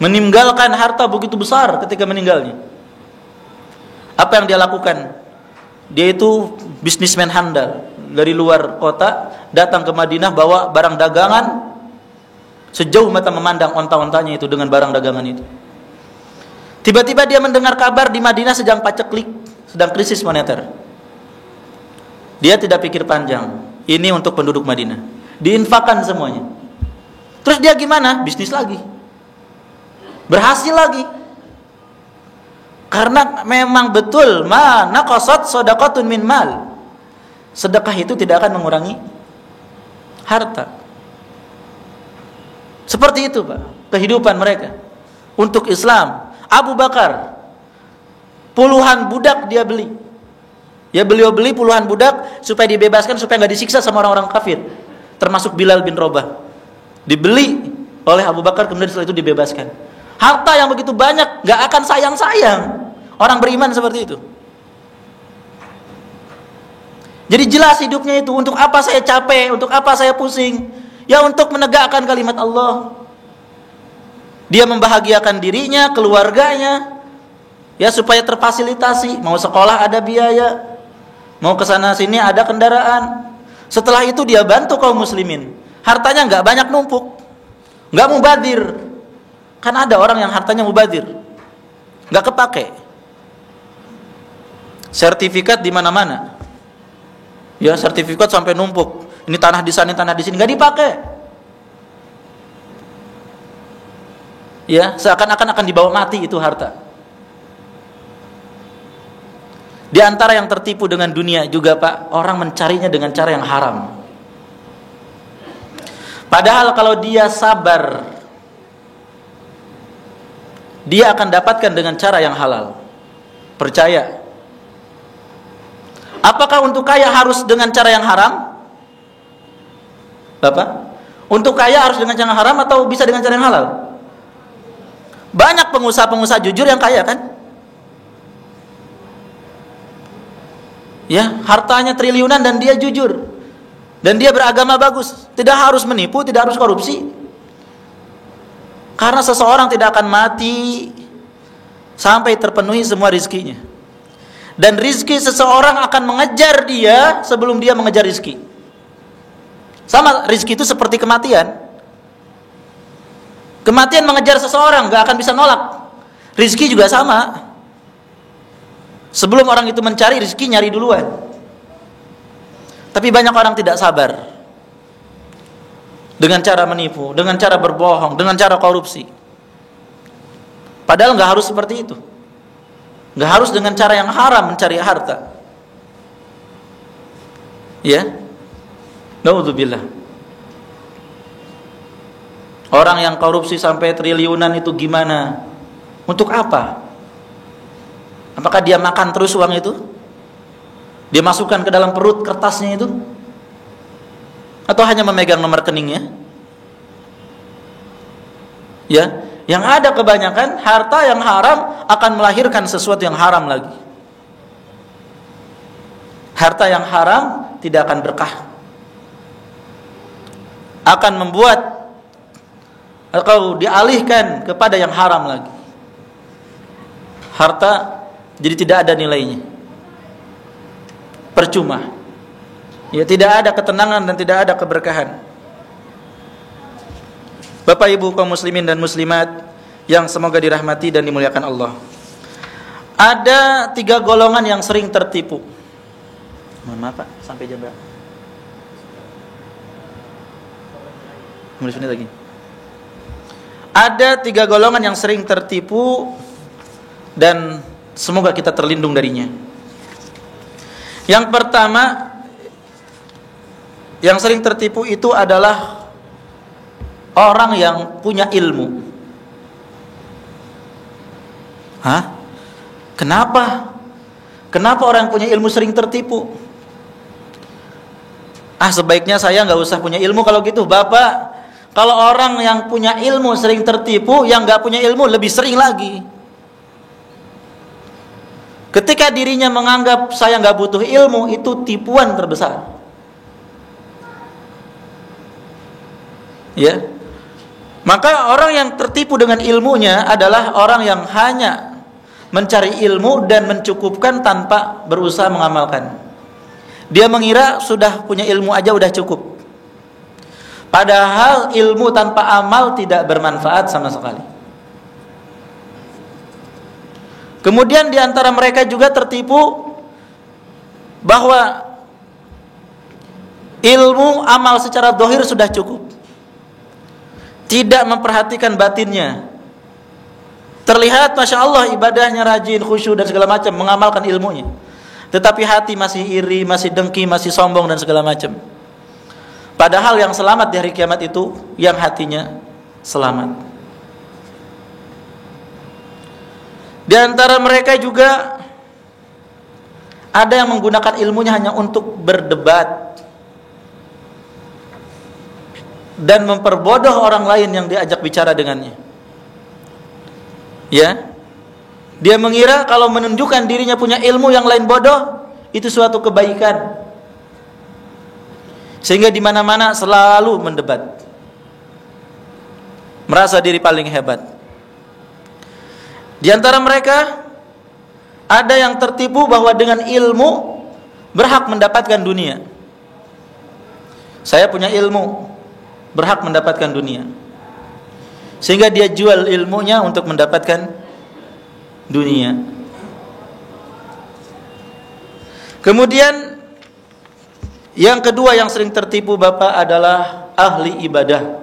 Meninggalkan harta begitu besar ketika meninggalnya. Apa yang dia lakukan? Dia itu bisnismen handal. Dari luar kota datang ke Madinah bawa barang dagangan, sejauh mata memandang onta-ontanya itu dengan barang dagangan itu. Tiba-tiba dia mendengar kabar di Madinah sedang paceklik, sedang krisis moneter. Dia tidak pikir panjang, ini untuk penduduk Madinah, diinfakkan semuanya. Terus dia gimana? Bisnis lagi, berhasil lagi. Karena memang betul ma naqasat shadaqatun min mal. Sedekah itu tidak akan mengurangi harta. Seperti itu, Pak, kehidupan mereka untuk Islam. Abu Bakar puluhan budak dia beli. Ya, beliau beli puluhan budak supaya dibebaskan, supaya enggak disiksa sama orang-orang kafir. Termasuk Bilal bin Rabah. Dibeli oleh Abu Bakar, kemudian setelah itu dibebaskan. Harta yang begitu banyak enggak akan sayang-sayang. Orang beriman seperti itu. Jadi jelas hidupnya itu, untuk apa saya capek, untuk apa saya pusing? Ya untuk menegakkan kalimat Allah. Dia membahagiakan dirinya, keluarganya, ya supaya terfasilitasi. Mau sekolah ada biaya, mau kesana sini ada kendaraan. Setelah itu dia bantu kaum muslimin. Hartanya nggak banyak numpuk, nggak mubadir. Kan ada orang yang hartanya mubadir, nggak kepake. Sertifikat di mana-mana. Ya, sertifikat sampai numpuk. Ini tanah di sana, tanah di sini, nggak dipakai. Ya, seakan-akan akan dibawa mati itu harta. Di antara yang tertipu dengan dunia juga, Pak, orang mencarinya dengan cara yang haram. Padahal kalau dia sabar, dia akan dapatkan dengan cara yang halal. Percaya. Apakah untuk kaya harus dengan cara yang haram? Bapak, untuk kaya harus dengan cara yang haram atau bisa dengan cara yang halal? Banyak pengusaha-pengusaha jujur yang kaya kan? Ya, hartanya triliunan dan dia jujur. Dan dia beragama bagus. Tidak harus menipu, tidak harus korupsi. Karena seseorang tidak akan mati sampai terpenuhi semua rizkinya. Dan rizki seseorang akan mengejar dia sebelum dia mengejar rizki. Sama, rizki itu seperti kematian. Kematian mengejar seseorang, gak akan bisa nolak. Rizki juga sama. Sebelum orang itu mencari, rizki nyari duluan. Tapi banyak orang tidak sabar. Dengan cara menipu, dengan cara berbohong, dengan cara korupsi. Padahal gak harus seperti itu. Gak harus dengan cara yang haram mencari harta. Ya, naudzubillah. Orang yang korupsi sampai triliunan itu gimana? Untuk apa? Apakah dia makan terus uang itu? Dia masukkan ke dalam perut kertasnya itu? Atau hanya memegang nomor rekeningnya? Ya, yang ada kebanyakan harta yang haram akan melahirkan sesuatu yang haram lagi. Harta yang haram tidak akan berkah. Akan membuat atau dialihkan kepada yang haram lagi. Harta jadi tidak ada nilainya. Percuma. Ya, tidak ada ketenangan dan tidak ada keberkahan. Bapak Ibu kaum muslimin dan muslimat yang semoga dirahmati dan dimuliakan Allah. Ada 3 golongan yang sering tertipu. Mohon maaf Pak, sampai jam berapa? 15 menit lagi. Ada 3 golongan yang sering tertipu dan semoga kita terlindung darinya. Yang pertama, yang sering tertipu itu adalah orang yang punya ilmu. Hah? Kenapa? Kenapa orang yang punya ilmu sering tertipu? Sebaiknya saya nggak usah punya ilmu kalau gitu, Bapak. Kalau orang yang punya ilmu sering tertipu, yang nggak punya ilmu lebih sering lagi. Ketika dirinya menganggap saya nggak butuh ilmu, itu tipuan terbesar. Ya, maka orang yang tertipu dengan ilmunya adalah orang yang hanya mencari ilmu dan mencukupkan tanpa berusaha mengamalkan. Dia mengira sudah punya ilmu aja udah cukup. Padahal ilmu tanpa amal tidak bermanfaat sama sekali. Kemudian di antara mereka juga tertipu bahwa ilmu amal secara zahir sudah cukup. Tidak memperhatikan batinnya. Terlihat Masya Allah ibadahnya rajin, khusyuk dan segala macam, mengamalkan ilmunya. Tetapi hati masih iri, masih dengki, masih sombong dan segala macam. Padahal yang selamat di hari kiamat itu yang hatinya selamat. Di antara mereka juga ada yang menggunakan ilmunya hanya untuk berdebat dan memperbodoh orang lain yang diajak bicara dengannya. Ya, dia mengira kalau menunjukkan dirinya punya ilmu yang lain bodoh itu suatu kebaikan. Sehingga di mana-mana selalu mendebat. Merasa diri paling hebat. Di antara mereka ada yang tertipu bahwa dengan ilmu berhak mendapatkan dunia. Saya punya ilmu, berhak mendapatkan dunia. Sehingga dia jual ilmunya untuk mendapatkan dunia. Kemudian Yang kedua yang sering tertipu Bapak adalah ahli ibadah.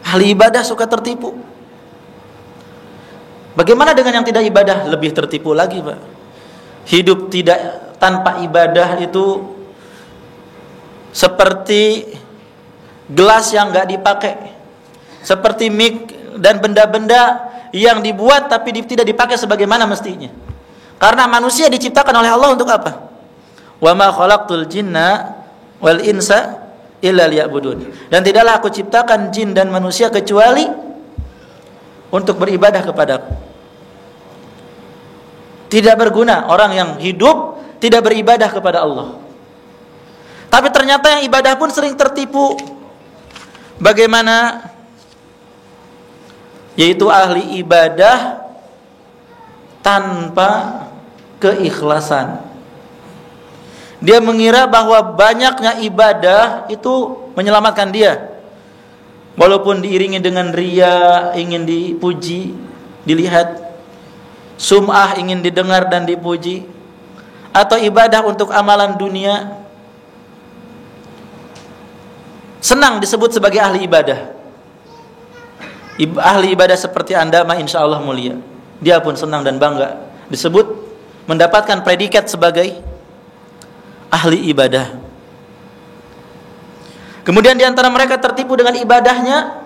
Ahli ibadah suka tertipu. Bagaimana dengan yang tidak ibadah? Lebih tertipu lagi, Pak. Hidup tidak tanpa ibadah itu seperti gelas yang nggak dipakai, seperti mic dan benda-benda yang dibuat tapi tidak dipakai sebagaimana mestinya. Karena manusia diciptakan oleh Allah untuk apa? Wa ma khalaqtul jinna wal insa illa liya'budun. Dan tidaklah aku ciptakan jin dan manusia kecuali untuk beribadah kepadaku. Tidak berguna orang yang hidup tidak beribadah kepada Allah. Tapi ternyata yang ibadah pun sering tertipu. Bagaimana? Yaitu ahli ibadah tanpa keikhlasan. Dia mengira bahwa banyaknya ibadah itu menyelamatkan dia. Walaupun diiringi dengan riya, ingin dipuji, dilihat, sum'ah, ingin didengar dan dipuji, atau ibadah untuk amalan dunia, senang disebut sebagai ahli ibadah. Ahli ibadah seperti Anda mah insya Allah mulia. Dia pun senang dan bangga disebut mendapatkan predikat sebagai ahli ibadah. Kemudian di antara mereka tertipu dengan ibadahnya,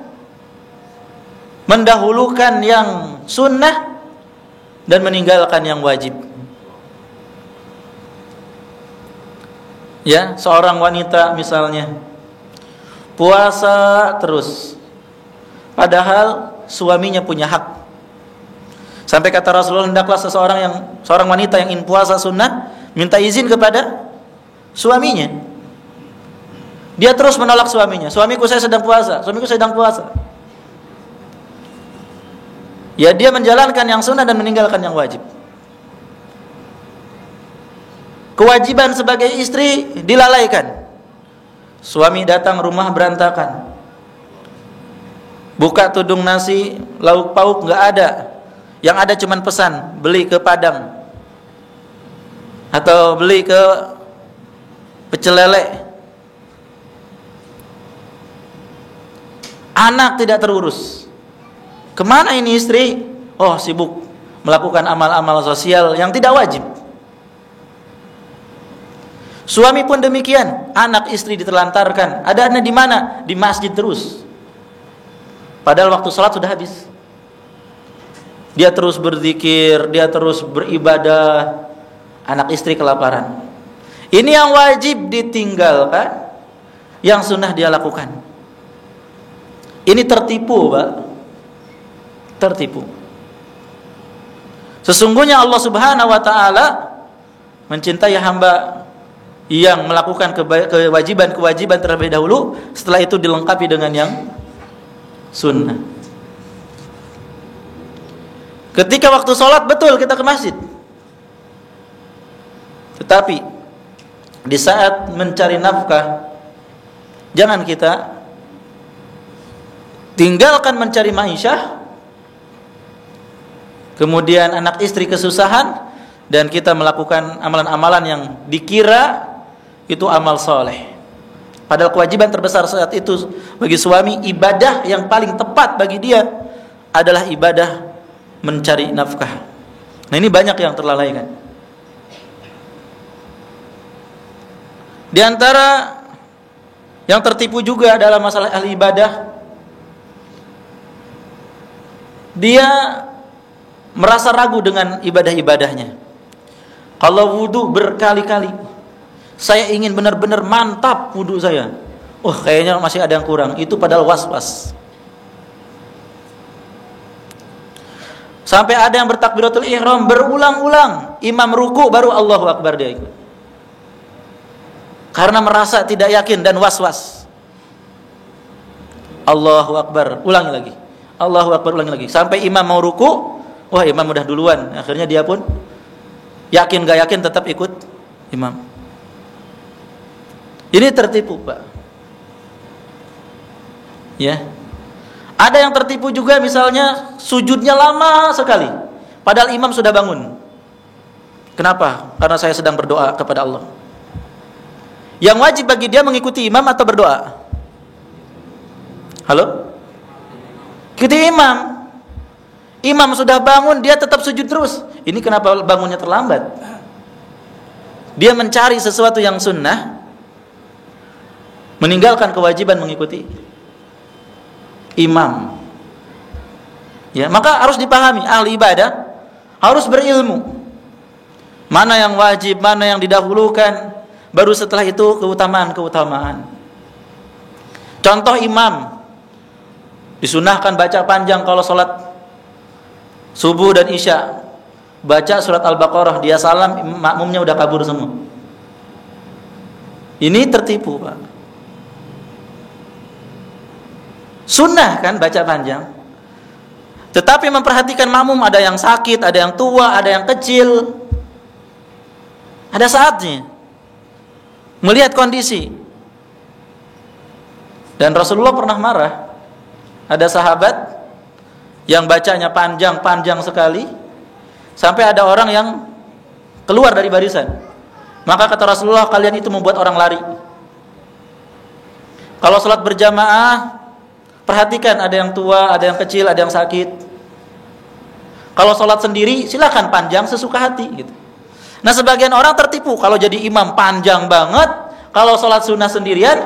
mendahulukan yang sunnah dan meninggalkan yang wajib. Ya, seorang wanita misalnya puasa terus, padahal suaminya punya hak. Sampai kata Rasulullah, hendaklah seorang wanita yang ingin puasa sunnah minta izin kepada suaminya. Dia terus menolak suaminya. Suamiku saya sedang puasa, suamiku sedang puasa. Ya, dia menjalankan yang sunnah dan meninggalkan yang wajib. Kewajiban sebagai istri dilalaikan. Suami datang rumah berantakan, buka tudung nasi, lauk pauk nggak ada. Yang ada cuman pesan, beli ke Padang atau beli ke pecel lele. Anak tidak terurus. Kemana ini istri? Oh, sibuk melakukan amal-amal sosial yang tidak wajib. Suami pun demikian, anak istri ditelantarkan. Adanya di mana? Di masjid terus. Padahal waktu sholat sudah habis. Dia terus berzikir, dia terus beribadah. Anak istri kelaparan. Ini yang wajib ditinggalkan, yang sunnah dia lakukan. Ini tertipu, Pak. Tertipu. Sesungguhnya Allah Subhanahu wa taala mencintai hamba yang melakukan kewajiban-kewajiban terlebih dahulu, setelah itu dilengkapi dengan yang sunnah. Ketika waktu sholat betul kita ke masjid, tetapi di saat mencari nafkah, jangan kita tinggalkan mencari ma'isyah, kemudian anak istri kesusahan, dan kita melakukan amalan-amalan yang dikira itu amal soleh. Padahal kewajiban terbesar saat itu bagi suami, ibadah yang paling tepat bagi dia adalah ibadah mencari nafkah. Nah, ini banyak yang terlalaikan. Di antara yang tertipu juga dalam masalah ahli ibadah, dia merasa ragu dengan ibadah-ibadahnya. Kalau wudu berkali-kali, saya ingin benar-benar mantap wudu saya. Oh, kayaknya masih ada yang kurang. Itu padahal was-was. Sampai ada yang bertakbiratul ihram berulang-ulang, imam ruku baru Allahu Akbar dia ikut. Karena merasa tidak yakin dan was-was. Allahu Akbar, ulangi lagi. Allahu Akbar, ulangi lagi. Sampai imam mau ruku, wah imam udah duluan. Akhirnya dia pun yakin gak yakin tetap ikut imam. Ini tertipu, Pak. Ya. Ada yang tertipu juga, misalnya sujudnya lama sekali, padahal imam sudah bangun. Kenapa? Karena saya sedang berdoa kepada Allah. Yang wajib bagi dia mengikuti imam atau berdoa? Halo? Ikuti imam. Imam sudah bangun, dia tetap sujud terus. Ini kenapa bangunnya terlambat? Dia mencari sesuatu yang sunnah, meninggalkan kewajiban mengikuti imam. Ya, maka harus dipahami, ahli ibadah harus berilmu. Mana yang wajib, mana yang didahulukan, baru setelah itu keutamaan-keutamaan. Contoh imam disunahkan baca panjang kalau sholat subuh dan isya. Baca surat Al-Baqarah, dia salam, makmumnya udah kabur semua. Ini tertipu, Pak. Sunnah kan baca panjang. Tetapi memperhatikan makmum, ada yang sakit, ada yang tua, ada yang kecil. Ada saatnya melihat kondisi. Dan Rasulullah pernah marah. Ada sahabat yang bacanya panjang-panjang sekali, sampai ada orang yang keluar dari barisan. Maka kata Rasulullah, kalian itu membuat orang lari. Kalau sholat berjamaah, perhatikan, ada yang tua, ada yang kecil, ada yang sakit. Kalau sholat sendiri, silakan panjang sesuka hati gitu. Nah, sebagian orang tertipu, kalau jadi imam panjang banget, kalau sholat sunnah sendirian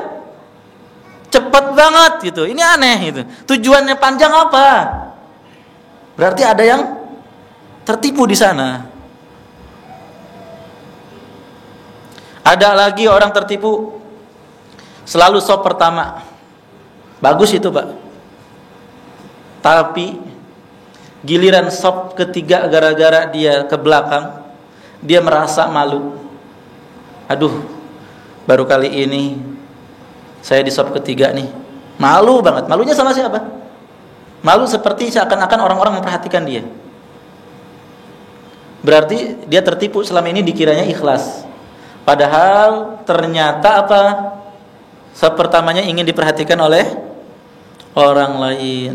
cepet banget gitu. Ini aneh gitu. Tujuannya panjang apa? Berarti ada yang tertipu di sana. Ada lagi orang tertipu, selalu sop pertama. Bagus itu, Pak. Tapi giliran sop ketiga, gara-gara dia ke belakang, dia merasa malu. Aduh, baru kali ini saya di sop ketiga nih. Malu banget. Malunya sama siapa? Malu seperti seakan-akan orang-orang memperhatikan dia. Berarti dia tertipu, selama ini dikiranya ikhlas. Padahal ternyata apa? Sepertamanya ingin diperhatikan oleh orang lain.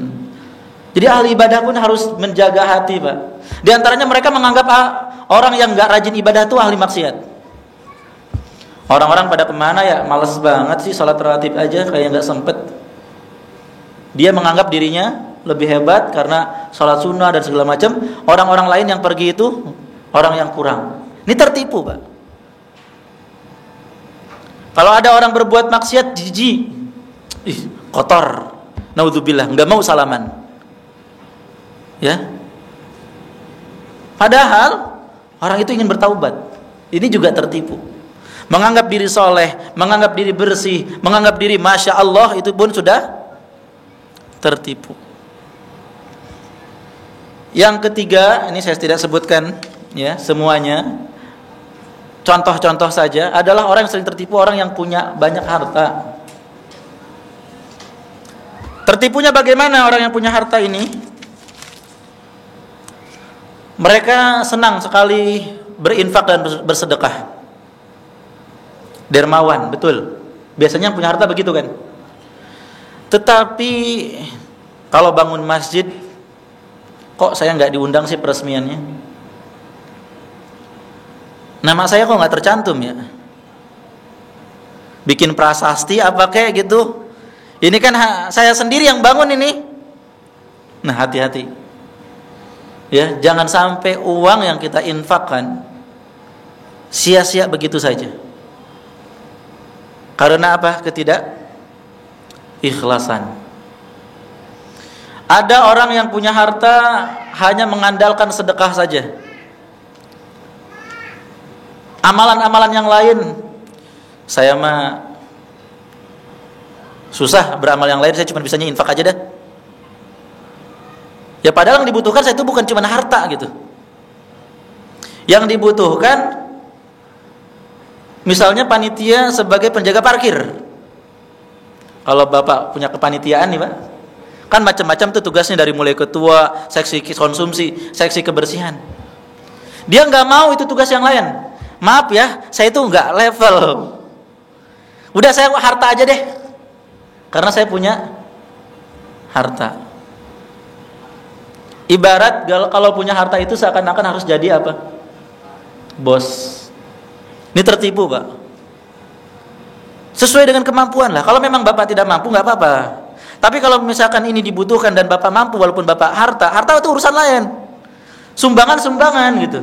Jadi ahli ibadah pun harus menjaga hati, Pak. Di antaranya mereka menganggap orang yang gak rajin ibadah itu ahli maksiat. Orang-orang pada kemana ya? Males banget sih, sholat rawatib aja kayak gak sempet. Dia menganggap dirinya lebih hebat karena sholat sunnah dan segala macam. Orang-orang lain yang pergi itu orang yang kurang. Ini tertipu, Pak. Kalau ada orang berbuat maksiat, jijik, kotor, naudzubillah, nggak mau salaman, ya. Padahal orang itu ingin bertaubat. Ini juga tertipu. Menganggap diri soleh, menganggap diri bersih, menganggap diri masya Allah, itu pun sudah tertipu. Yang ketiga, ini saya tidak sebutkan ya semuanya. Contoh-contoh saja, adalah orang yang sering tertipu, orang yang punya banyak harta. Tertipunya bagaimana orang yang punya harta ini? Mereka senang sekali berinfak dan bersedekah. Dermawan, betul. Biasanya yang punya harta begitu kan. Tetapi kalau bangun masjid, kok saya nggak diundang sih peresmiannya? Nama saya kok nggak tercantum ya? Bikin prasasti apa kayak gitu? Ini kan saya sendiri yang bangun ini. Nah, hati-hati. Ya, jangan sampai uang yang kita infakkan sia-sia begitu saja. Karena apa? Ikhlasan. Ada orang yang punya harta hanya mengandalkan sedekah saja. Amalan-amalan yang lain, saya mah susah beramal yang lain, saya cuma bisanya infak aja dah. Ya padahal yang dibutuhkan saya itu bukan cuma harta gitu. Yang dibutuhkan misalnya panitia sebagai penjaga parkir. Kalau Bapak punya kepanitiaan nih, Pak, kan macam-macam tuh tugasnya, dari mulai ketua, seksi konsumsi, seksi kebersihan. Dia nggak mau itu tugas yang lain. Maaf ya, saya itu nggak level. Udah saya harta aja deh, karena saya punya harta. Ibarat kalau punya harta itu seakan-akan harus jadi apa? Bos. Ini tertipu, Pak. Sesuai dengan kemampuan lah. Kalau memang Bapak tidak mampu nggak apa-apa. Tapi kalau misalkan ini dibutuhkan dan Bapak mampu, walaupun Bapak harta itu urusan lain. Sumbangan gitu.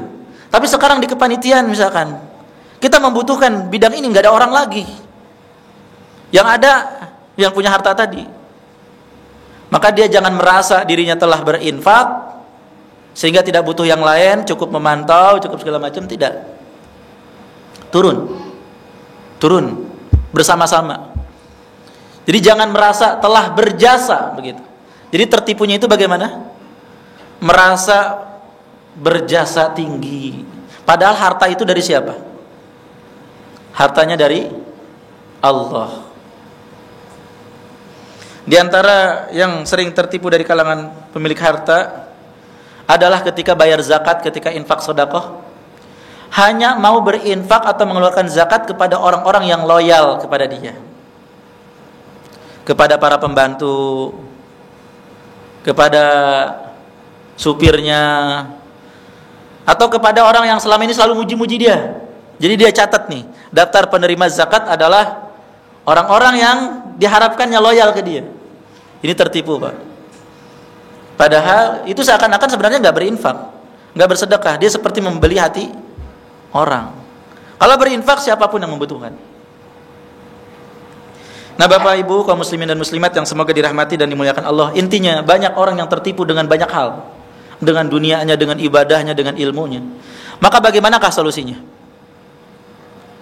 Tapi sekarang di kepanitiaan misalkan, kita membutuhkan bidang ini, nggak ada orang lagi. Yang ada yang punya harta tadi. Maka dia jangan merasa dirinya telah berinfak sehingga tidak butuh yang lain, cukup memantau, cukup segala macam, tidak. Turun bersama-sama. Jadi jangan merasa telah berjasa begitu. Jadi tertipunya itu bagaimana? Merasa berjasa tinggi. Padahal harta itu dari siapa? Hartanya dari Allah. Di antara yang sering tertipu dari kalangan pemilik harta adalah ketika bayar zakat, ketika infak sedekah, hanya mau berinfak atau mengeluarkan zakat kepada orang-orang yang loyal kepada dia, kepada para pembantu, kepada supirnya, atau kepada orang yang selama ini selalu muji-muji dia. Jadi dia catat nih, daftar penerima zakat adalah orang-orang yang diharapkannya loyal ke dia. Ini tertipu, Pak. Padahal itu seakan-akan sebenarnya nggak berinfak, nggak bersedekah. Dia seperti membeli hati orang. Kalau berinfak, siapapun yang membutuhkan. Nah, Bapak Ibu kaum muslimin dan muslimat yang semoga dirahmati dan dimuliakan Allah, intinya banyak orang yang tertipu dengan banyak hal, dengan dunianya, dengan ibadahnya, dengan ilmunya. Maka bagaimanakah solusinya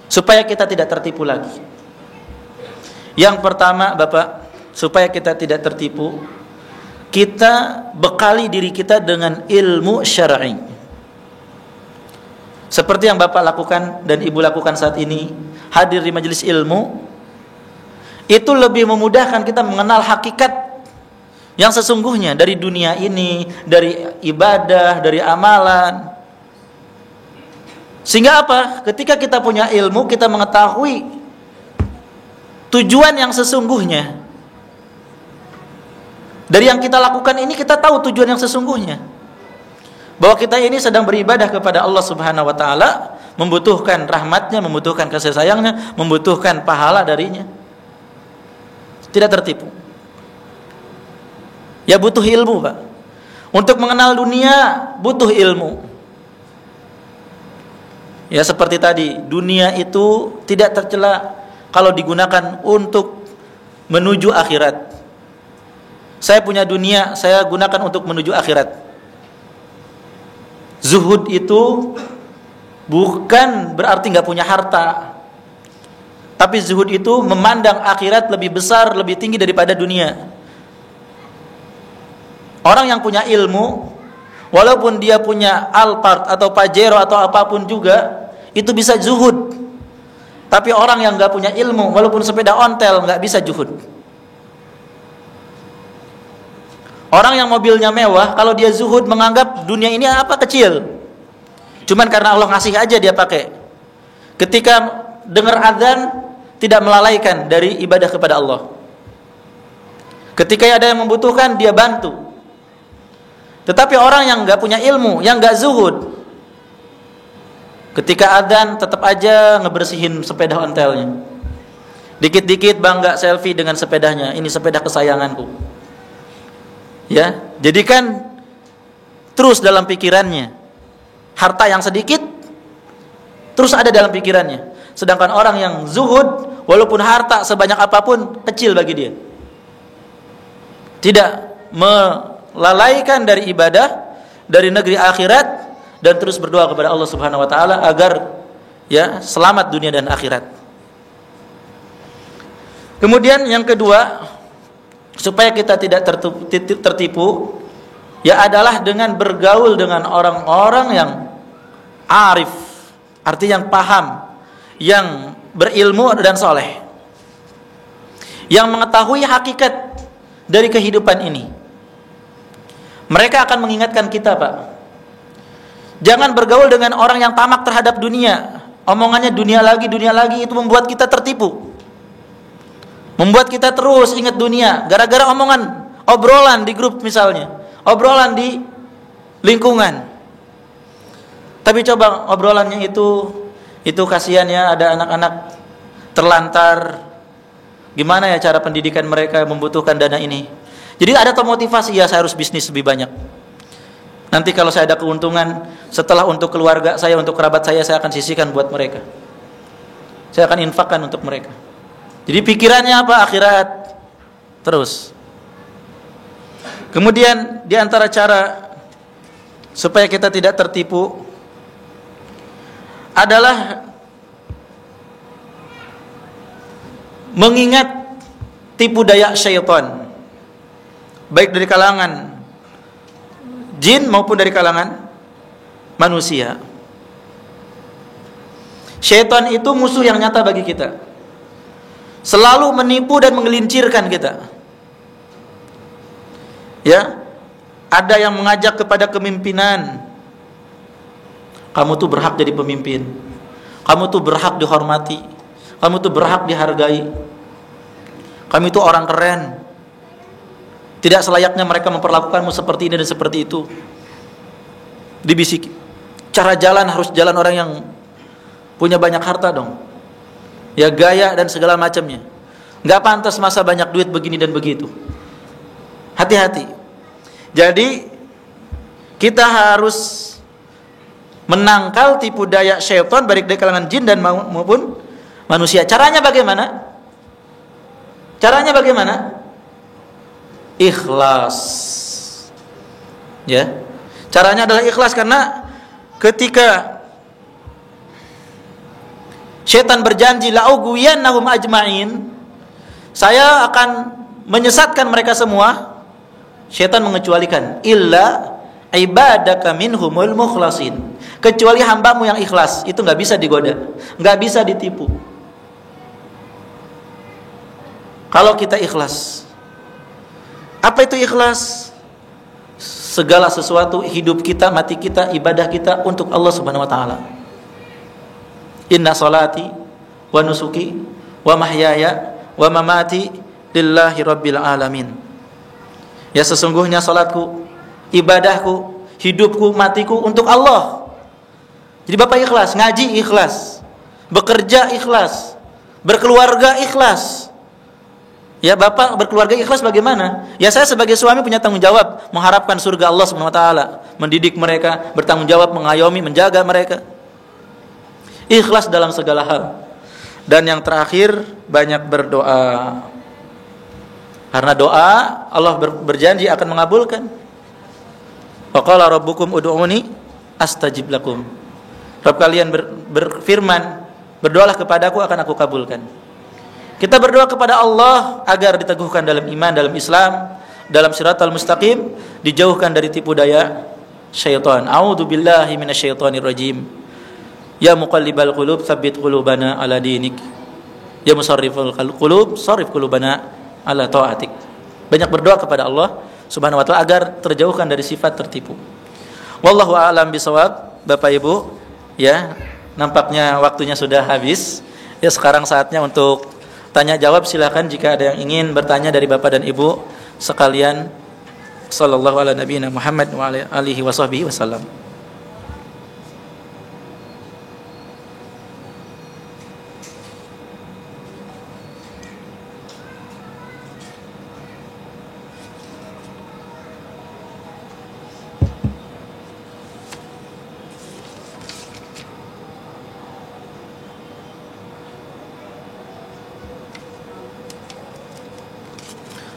supaya kita tidak tertipu lagi? Yang pertama, Bapak, supaya kita tidak tertipu, kita bekali diri kita dengan ilmu syar'i. Seperti yang Bapak lakukan dan Ibu lakukan saat ini, hadir di majelis ilmu, itu lebih memudahkan kita mengenal hakikat yang sesungguhnya dari dunia ini, dari ibadah, dari amalan. Sehingga apa? Ketika kita punya ilmu, kita mengetahui tujuan yang sesungguhnya. Dari yang kita lakukan ini, kita tahu tujuan yang sesungguhnya, bahwa kita ini sedang beribadah kepada Allah Subhanahu wa ta'ala, membutuhkan rahmatnya, membutuhkan kasih sayangnya, membutuhkan pahala darinya. Tidak tertipu. Ya butuh ilmu, Pak. Untuk mengenal dunia butuh ilmu. Ya seperti tadi, dunia itu tidak tercela kalau digunakan untuk menuju akhirat. Saya punya dunia, saya gunakan untuk menuju akhirat. Zuhud itu bukan berarti nggak punya harta, tapi zuhud itu memandang akhirat lebih besar, lebih tinggi daripada dunia. Orang yang punya ilmu, walaupun dia punya Alphard atau Pajero atau apapun juga, itu bisa zuhud. Tapi orang yang nggak punya ilmu, walaupun sepeda ontel, nggak bisa zuhud. Orang yang mobilnya mewah, kalau dia zuhud menganggap dunia ini apa kecil, cuman karena Allah ngasih aja dia pakai. Ketika dengar azan, tidak melalaikan dari ibadah kepada Allah. Ketika ada yang membutuhkan, dia bantu. Tetapi orang yang nggak punya ilmu, yang nggak zuhud, ketika azan tetap aja ngebersihin sepeda ontelnya. Dikit-dikit bangga selfie dengan sepedanya. Ini sepeda kesayanganku. Ya, jadikan terus dalam pikirannya harta yang sedikit terus ada dalam pikirannya. Sedangkan orang yang zuhud, walaupun harta sebanyak apapun kecil bagi dia, tidak melalaikan dari ibadah, dari negeri akhirat, dan terus berdoa kepada Allah Subhanahu wa ta'ala agar ya selamat dunia dan akhirat. Kemudian yang kedua, supaya kita tidak tertipu, ya adalah dengan bergaul dengan orang-orang yang arif, artinya yang paham, yang berilmu dan soleh, yang mengetahui hakikat dari kehidupan ini. Mereka akan mengingatkan kita, Pak, jangan bergaul dengan orang yang tamak terhadap dunia. Omongannya dunia lagi, itu membuat kita tertipu, membuat kita terus ingat dunia gara-gara omongan, obrolan di grup misalnya, obrolan di lingkungan. Tapi coba obrolannya itu kasihan ya, ada anak-anak terlantar Gimana ya cara pendidikan mereka membutuhkan dana ini. Jadi ada termotivasi, ya saya harus bisnis lebih banyak. Nanti kalau saya ada keuntungan, setelah untuk keluarga saya, untuk kerabat saya akan sisihkan buat mereka. Saya akan infakkan untuk mereka. Jadi pikirannya apa? Akhirat terus. Kemudian di antara cara supaya kita tidak tertipu adalah mengingat tipu daya syaitan, baik dari kalangan jin maupun dari kalangan manusia. Syaitan itu musuh yang nyata bagi kita, selalu menipu dan menggelincirkan kita. Ya, ada yang mengajak kepada kepemimpinan. Kamu tuh berhak jadi pemimpin. Kamu tuh berhak dihormati. Kamu tuh berhak dihargai. Kamu itu orang keren. Tidak selayaknya mereka memperlakukanmu seperti ini dan seperti itu. Dibisiki. Cara jalan harus jalan orang yang punya banyak harta dong. Ya, gaya dan segala macamnya. Gak pantas masa banyak duit begini dan begitu. Hati-hati. Jadi kita harus menangkal tipu daya syaitan baik dari kalangan jin dan maupun manusia. Caranya bagaimana? Caranya bagaimana? Ikhlas. Ya. Caranya adalah ikhlas, karena ketika syaitan berjanji la'ughwiyannahum ajma'in, saya akan menyesatkan mereka semua, syaitan mengecualikan illa ibadaka minhumul mukhlasin, kecuali hambamu yang ikhlas. Itu nggak bisa digoda, nggak bisa ditipu. Kalau kita ikhlas, apa itu ikhlas? Segala sesuatu, hidup kita, mati kita, ibadah kita untuk Allah Subhanahu wa taala. Inna salati wa nusuki wa mahyaya wa mamati lillahi rabbil alamin. Ya, sesungguhnya salatku, ibadahku, hidupku, matiku untuk Allah. Jadi Bapak ikhlas, ngaji ikhlas, bekerja ikhlas, berkeluarga ikhlas. Ya, Bapak berkeluarga ikhlas bagaimana? Ya, saya sebagai suami punya tanggung jawab mengharapkan surga Allah Subhanahu wa taala, mendidik mereka, bertanggung jawab mengayomi, menjaga mereka. Ikhlas dalam segala hal. Dan yang terakhir, banyak berdoa. Karena doa Allah berjanji akan mengabulkan. Wa qala rabbukum ud'uni astajib lakum. Rabb kalian berfirman, berdoalah kepadaku akan aku kabulkan. Kita berdoa kepada Allah agar diteguhkan dalam iman, dalam Islam, dalam siratal mustaqim, dijauhkan dari tipu daya syaitan. A'udzu billahi minasyaitonir rajim. Ya muqallibal qulub, tsabbit qulubana ala dinik. Ya musarrifal qulub, sarrif qulubana ala ta'atik. Banyak berdoa kepada Allah Subhanahu wa taala agar terjauhkan dari sifat tertipu. Wallahu a'lam bishawab. Bapak Ibu, ya, nampaknya waktunya sudah habis. Ya, sekarang saatnya untuk tanya jawab. Silakan jika ada yang ingin bertanya dari Bapak dan Ibu sekalian. Sallallahu ala nabiyina Muhammad wa ala alihi washabbihi wasallam.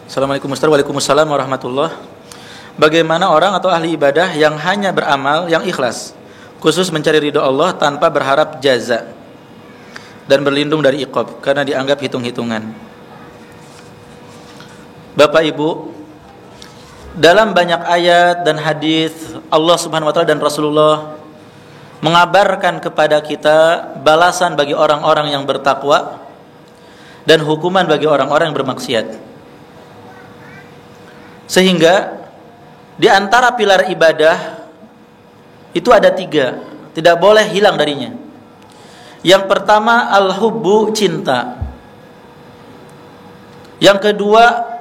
Assalamualaikum Waalaikumsalam warahmatullah. Bagaimana orang atau ahli ibadah yang hanya beramal yang ikhlas, khusus mencari ridho Allah tanpa berharap jaza dan berlindung dari iqab karena dianggap hitung-hitungan? Bapak Ibu, dalam banyak ayat dan hadis Allah Subhanahu wa taala dan Rasulullah mengabarkan kepada kita balasan bagi orang-orang yang bertakwa dan hukuman bagi orang-orang yang bermaksiat. Sehingga di antara pilar ibadah itu ada 3, tidak boleh hilang darinya. Yang pertama al-hubbu, cinta. Yang kedua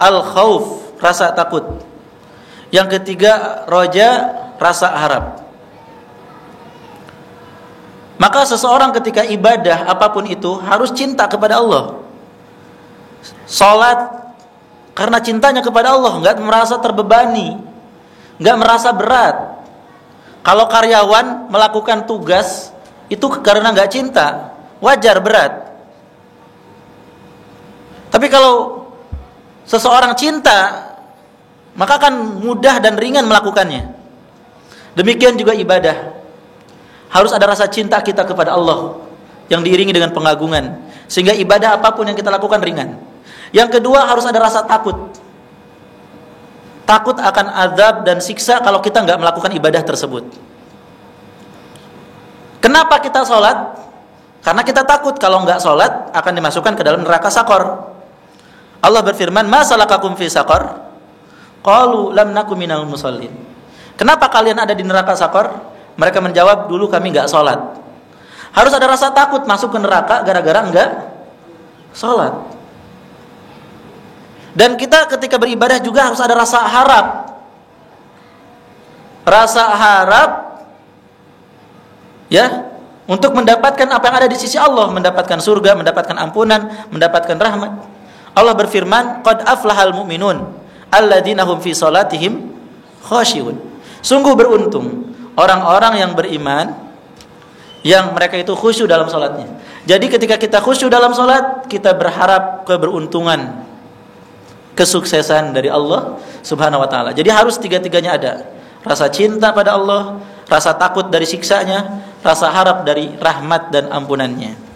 al-khauf, rasa takut. Yang ketiga roja, rasa harap. Maka seseorang ketika ibadah apapun itu harus cinta kepada Allah. Salat karena cintanya kepada Allah, nggak merasa terbebani, nggak merasa berat. Kalau karyawan melakukan tugas itu karena nggak cinta, wajar berat. Tapi kalau seseorang cinta, maka akan mudah dan ringan melakukannya. Demikian juga ibadah. Harus ada rasa cinta kita kepada Allah yang diiringi dengan pengagungan, sehingga ibadah apapun yang kita lakukan ringan. Yang kedua, harus ada rasa takut. Takut akan azab dan siksa kalau kita nggak melakukan ibadah tersebut. Kenapa kita sholat? Karena kita takut kalau nggak sholat akan dimasukkan ke dalam neraka sakor. Allah berfirman, "Ma salakakum fi sakor?" Qalu lam naku minal musallin. Kenapa kalian ada di neraka sakor? Mereka menjawab, dulu kami nggak sholat. Harus ada rasa takut masuk ke neraka gara-gara nggak sholat. Dan kita ketika beribadah juga harus ada rasa harap. Rasa harap, ya, untuk mendapatkan apa yang ada di sisi Allah, mendapatkan surga, mendapatkan ampunan, mendapatkan rahmat. Allah berfirman, "Qad aflahal mu'minun alladzina hum fi salatihim khashi'un." Sungguh beruntung orang-orang yang beriman yang mereka itu khusyuk dalam salatnya. Jadi ketika kita khusyuk dalam salat, kita berharap keberuntungan, kesuksesan dari Allah Subhanahu wa taala. Jadi harus tiga-tiganya ada. Rasa cinta pada Allah, rasa takut dari siksanya, rasa harap dari rahmat dan ampunannya.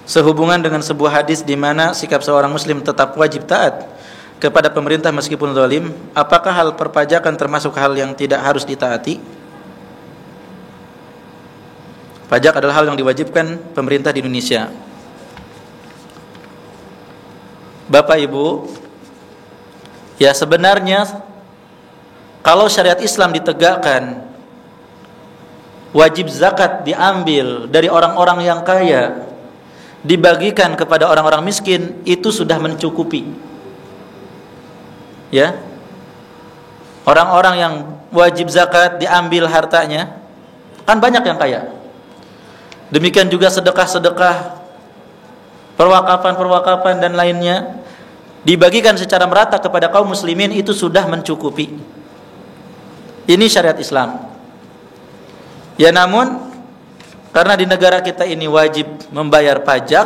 Sehubungan dengan sebuah hadis di mana sikap seorang muslim tetap wajib taat kepada pemerintah meskipun zalim, apakah hal perpajakan termasuk hal yang tidak harus ditaati? Pajak adalah hal yang diwajibkan pemerintah di Indonesia. Bapak Ibu, ya sebenarnya kalau syariat Islam ditegakkan, wajib zakat diambil dari orang-orang yang kaya, dibagikan kepada orang-orang miskin, itu sudah mencukupi. Ya. Orang-orang yang wajib zakat diambil hartanya, kan banyak yang kaya. Demikian juga sedekah-sedekah, perwakapan-perwakapan dan lainnya dibagikan secara merata kepada kaum muslimin, itu sudah mencukupi. Ini syariat Islam. Ya, namun karena di negara kita ini wajib membayar pajak,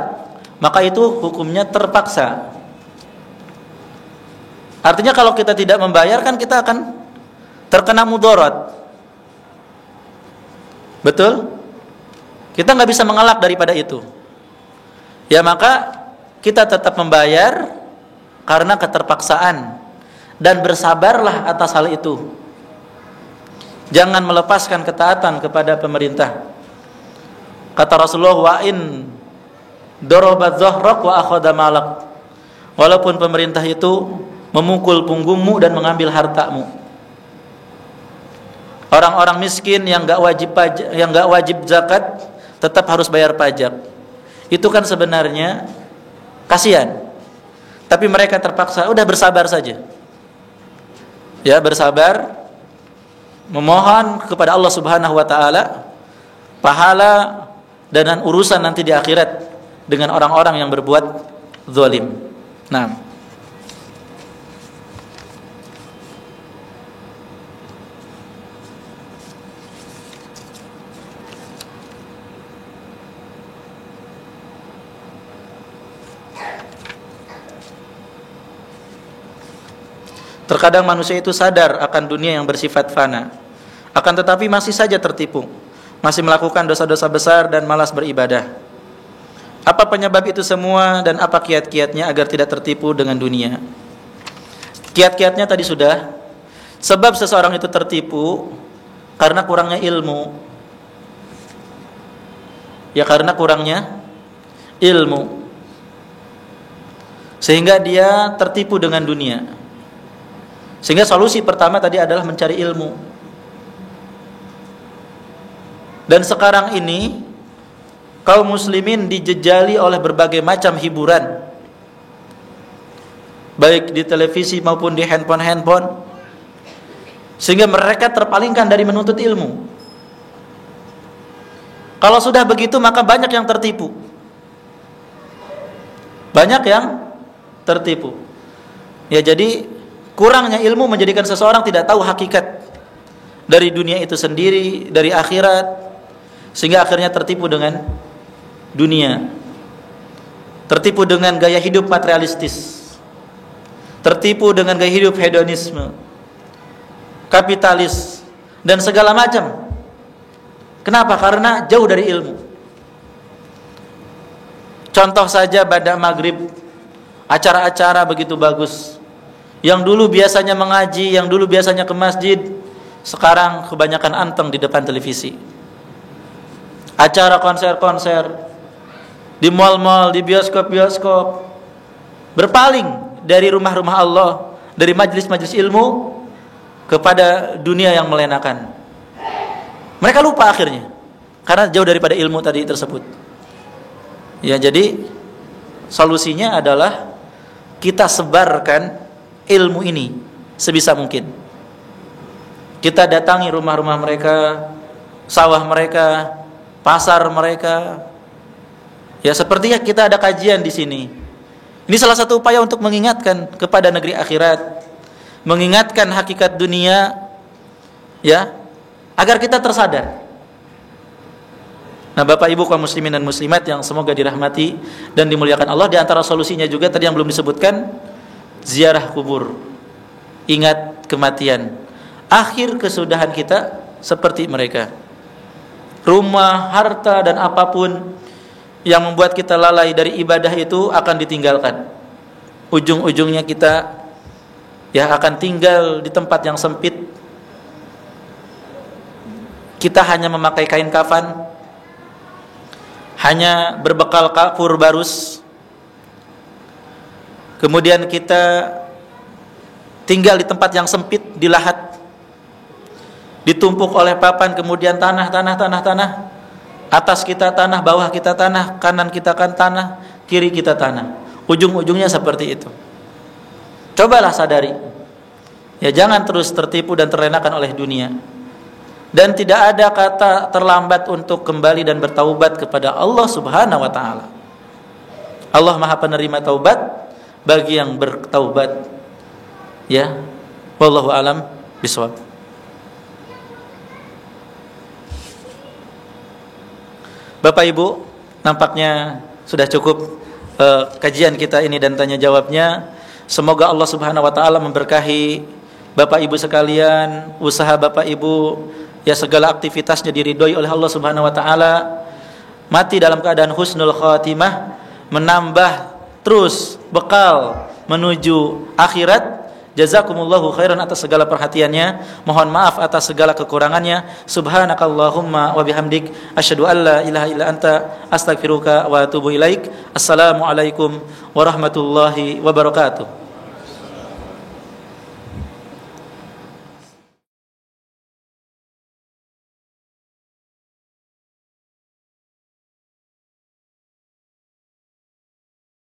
maka itu hukumnya terpaksa. Artinya kalau kita tidak membayar, kan kita akan terkena mudarat. Betul? Kita nggak bisa mengelak daripada itu. Ya, maka kita tetap membayar karena keterpaksaan, dan bersabarlah atas hal itu. Jangan melepaskan ketaatan kepada pemerintah. Kata Rasulullah, wa in darabat dhahrak wa akhadha malak. Walaupun pemerintah itu memukul punggungmu dan mengambil hartamu. Orang-orang miskin yang enggak wajib pajak, yang enggak wajib zakat, tetap harus bayar pajak. Itu kan sebenarnya kasihan. Tapi mereka terpaksa, udah bersabar saja. Ya, bersabar, memohon kepada Allah Subhanahu wa taala pahala dan urusan nanti di akhirat dengan orang-orang yang berbuat zalim. Nah, terkadang manusia itu sadar akan dunia yang bersifat fana, akan tetapi masih saja tertipu, masih melakukan dosa-dosa besar dan malas beribadah. Apa penyebab itu semua dan apa kiat-kiatnya agar tidak tertipu dengan dunia? Kiat-kiatnya tadi sudah. Sebab seseorang itu tertipu karena kurangnya ilmu. Ya, karena kurangnya ilmu, sehingga dia tertipu dengan dunia. Sehingga solusi pertama tadi adalah mencari ilmu. Dan sekarang ini kaum muslimin dijejali oleh berbagai macam hiburan, baik di televisi maupun di handphone, sehingga mereka terpalingkan dari menuntut ilmu. Kalau sudah begitu maka banyak yang tertipu. Banyak yang tertipu. Ya, jadi kurangnya ilmu menjadikan seseorang tidak tahu hakikat dari dunia itu sendiri, dari akhirat, sehingga akhirnya tertipu dengan dunia. Tertipu dengan gaya hidup materialistis. Tertipu dengan gaya hidup hedonisme, kapitalis, dan segala macam. Kenapa? Karena jauh dari ilmu. Contoh saja pada maghrib, acara-acara begitu bagus. Yang dulu biasanya mengaji, yang dulu biasanya ke masjid, sekarang kebanyakan anteng di depan televisi. Acara konser-konser, di mal-mal, di bioskop-bioskop, berpaling dari rumah-rumah Allah, dari majlis-majlis ilmu kepada dunia yang melenakan. Mereka lupa akhirnya karena jauh daripada ilmu tadi tersebut. Ya, jadi solusinya adalah kita sebarkan ilmu ini sebisa mungkin. Kita datangi rumah-rumah mereka, sawah mereka, pasar mereka. Ya, sepertinya kita ada kajian di sini. Ini salah satu upaya untuk mengingatkan kepada negeri akhirat, mengingatkan hakikat dunia, ya, agar kita tersadar. Nah, Bapak Ibu kaum muslimin dan muslimat yang semoga dirahmati dan dimuliakan Allah, di antara solusinya juga tadi yang belum disebutkan, ziarah kubur. Ingat kematian. Akhir kesudahan kita seperti mereka. Rumah, harta, dan apapun yang membuat kita lalai dari ibadah itu akan ditinggalkan. Ujung-ujungnya kita ya akan tinggal di tempat yang sempit. Kita hanya memakai kain kafan, hanya berbekal kapur barus. Kemudian kita tinggal di tempat yang sempit, di lahat, ditumpuk oleh papan, kemudian tanah. Atas kita tanah, bawah kita tanah, kanan kita kan tanah, kiri kita tanah. Ujung-ujungnya seperti itu. Cobalah sadari. Ya, jangan terus tertipu dan terlenakan oleh dunia. Dan tidak ada kata terlambat untuk kembali dan bertaubat kepada Allah Subhanahu wa taala. Allah Maha penerima taubat bagi yang bertaubat. Ya, wallahu alam bishawab. Bapak Ibu, nampaknya sudah cukup kajian kita ini dan tanya jawabnya. Semoga Allah Subhanahu wa taala memberkahi Bapak Ibu sekalian, usaha Bapak Ibu, ya, segala aktivitasnya diridhoi oleh Allah Subhanahu wa taala. Mati dalam keadaan husnul khatimah, menambah terus bekal menuju akhirat. Jazakumullahu khairan atas segala perhatiannya. Mohon maaf atas segala kekurangannya. Subhanakallahumma wa bihamdik asyhadu an la ilaha illa anta astaghfiruka wa atubu ilaik. Assalamualaikum warahmatullahi wabarakatuh.